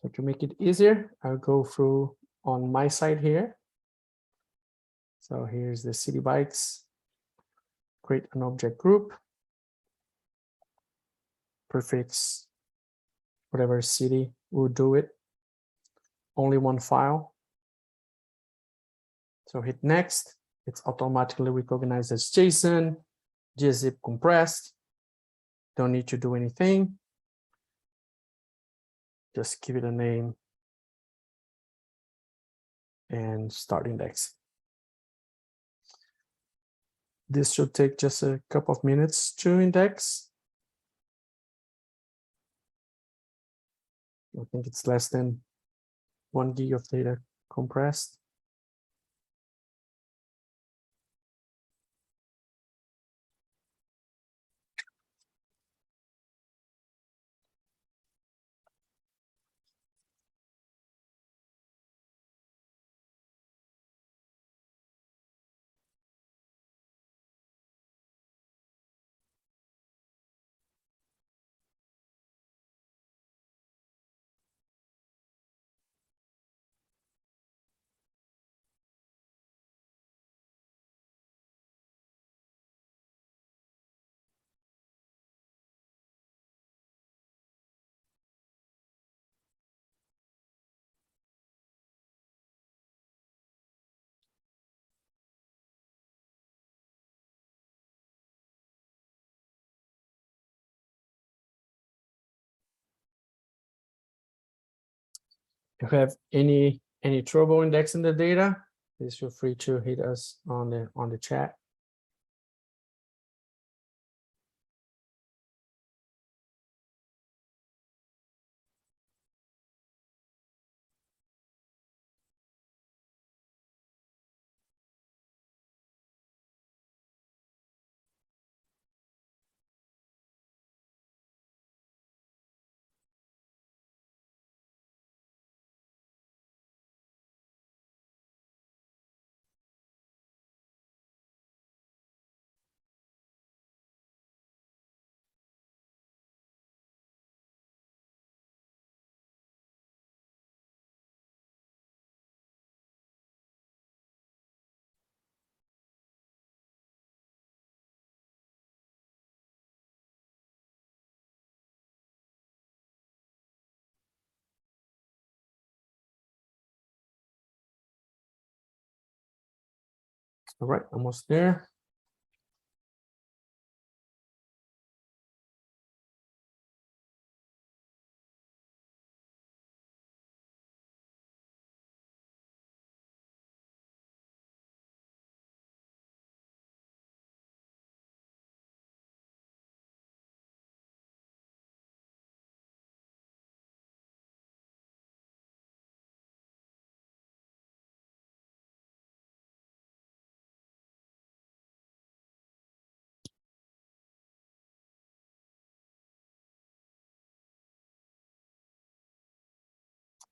So to make it easier, I'll go through on my side here. So here's the Citybikes. Create an object group. Prefix whatever city will do it. Only one file. So hit next. It's automatically recognized as JSON, gzip compressed. Don't need to do anything. Just give it a name and start index. This should take just a couple of minutes to index. I think it's less than 1 gig of data compressed. If you have any trouble indexing the data, please feel free to hit us on the chat. All right, almost there.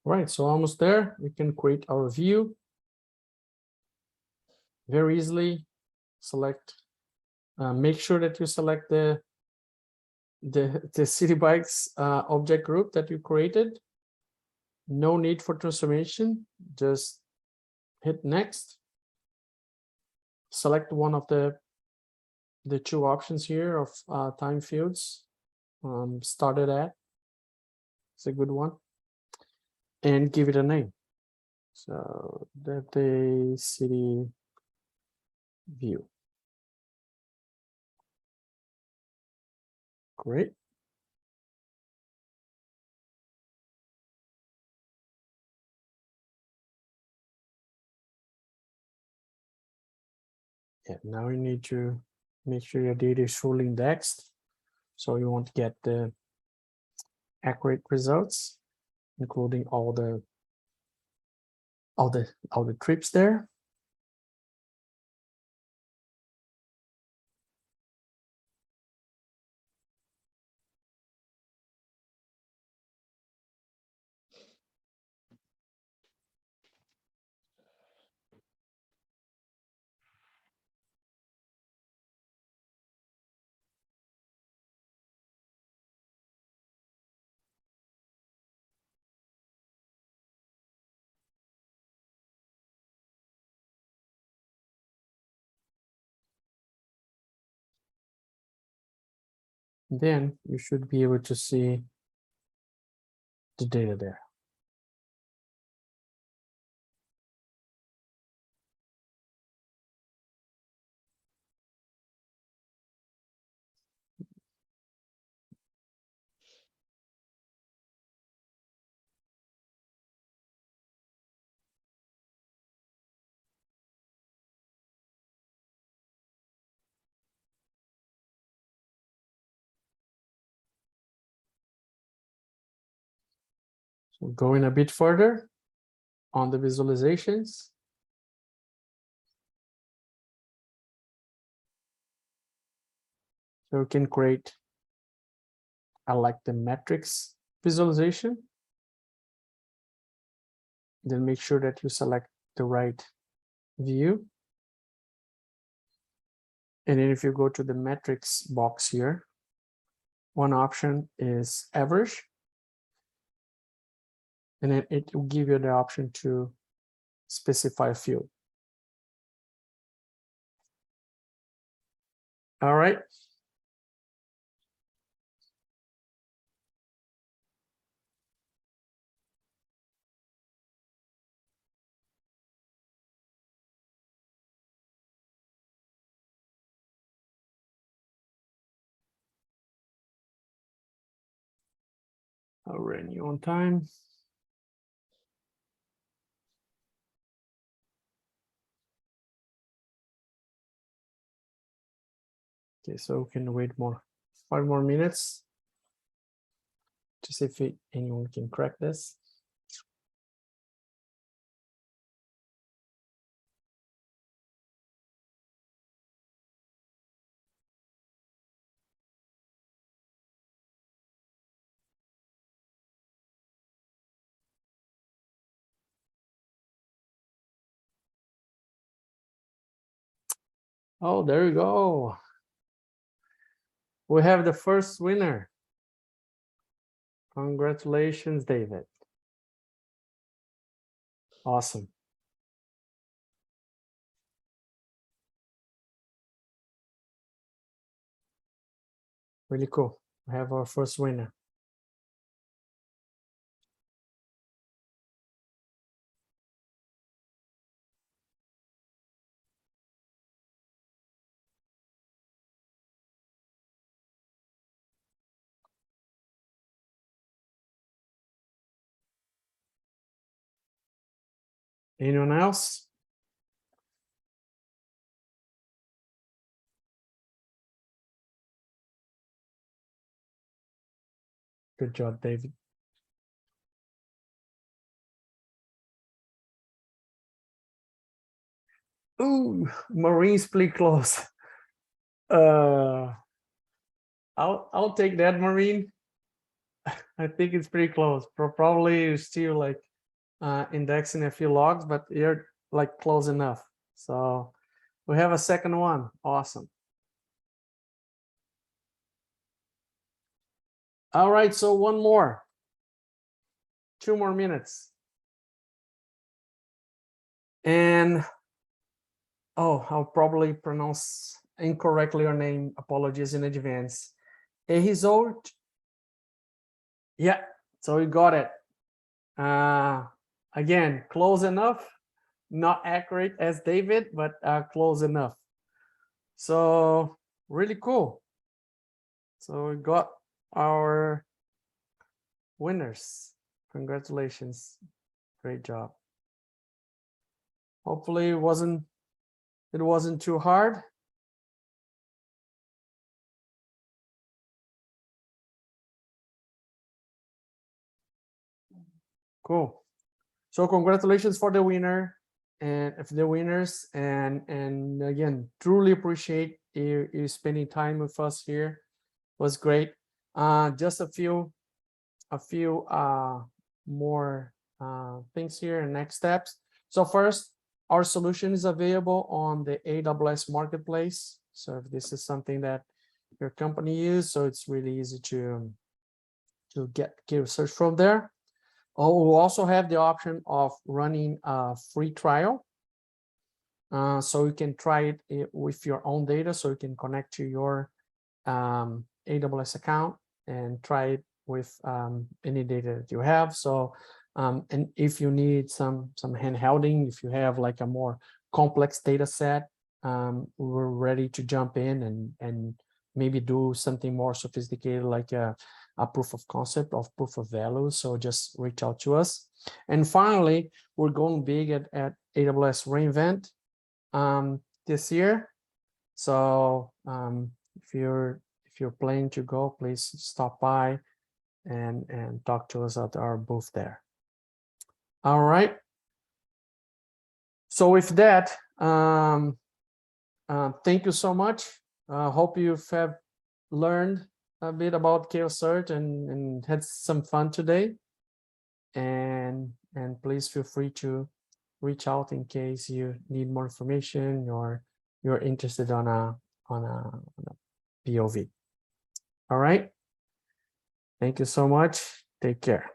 Right, so almost there. We can create our view very easily. Select, make sure that you select the city bikes object group that you created. No need for transformation, just hit next. Select one of the two options here of time fields. Started at, it's a good one. And give it a name. So that the city view. Great. Yeah, now you need to make sure your data is fully indexed. So you want to get the accurate results, including all the trips there. Then you should be able to see the data there. So going a bit further on the visualizations. So you can create, I like the metrics visualization. Then make sure that you select the right view. And then if you go to the metrics box here, one option is average. And then it will give you the option to specify a field. All right. Already on time. Okay, so we can wait 5 more minutes to see if anyone can crack this. Oh, there you go. We have the first winner. Congratulations, David. Awesome. Really cool. We have our first winner. Anyone else? Good job, David. Ooh, Marine's pretty close. I'll take that, Marine. I think it's pretty close. Probably you're still like indexing a few logs, but you're like close enough. So we have a second one. Awesome. All right, so one more. 2 more minutes. And oh, I'll probably pronounce incorrectly your name. Apologies in advance. Ehizold. Yeah, so we got it. Again, close enough. Not accurate as David, but close enough. So really cool. So we got our winners. Congratulations. Great job. Hopefully it wasn't too hard. Cool. So congratulations for the winner and if the winners and again, truly appreciate you spending time with us here. It was great. Just a few more things here and next steps. So first, our solution is available on the AWS Marketplace. So if this is something that your company uses, so it's really easy to get search from there. Oh, we'll also have the option of running a free trial. So you can try it with your own data. So you can connect to your AWS account and try it with any data that you have. So and if you need some handholding, if you have like a more complex data set, we're ready to jump in and maybe do something more sophisticated like a proof of concept of proof of value. So just reach out to us. And finally, we're going big at AWS reInvent this year. So if you're planning to go, please stop by and talk to us at our booth there. All right. So with that, thank you so much. Hope you have learned a bit about Chaos Search and had some fun today. And please feel free to reach out in case you need more information or you're interested on a POV. All right. Thank you so much. Take care.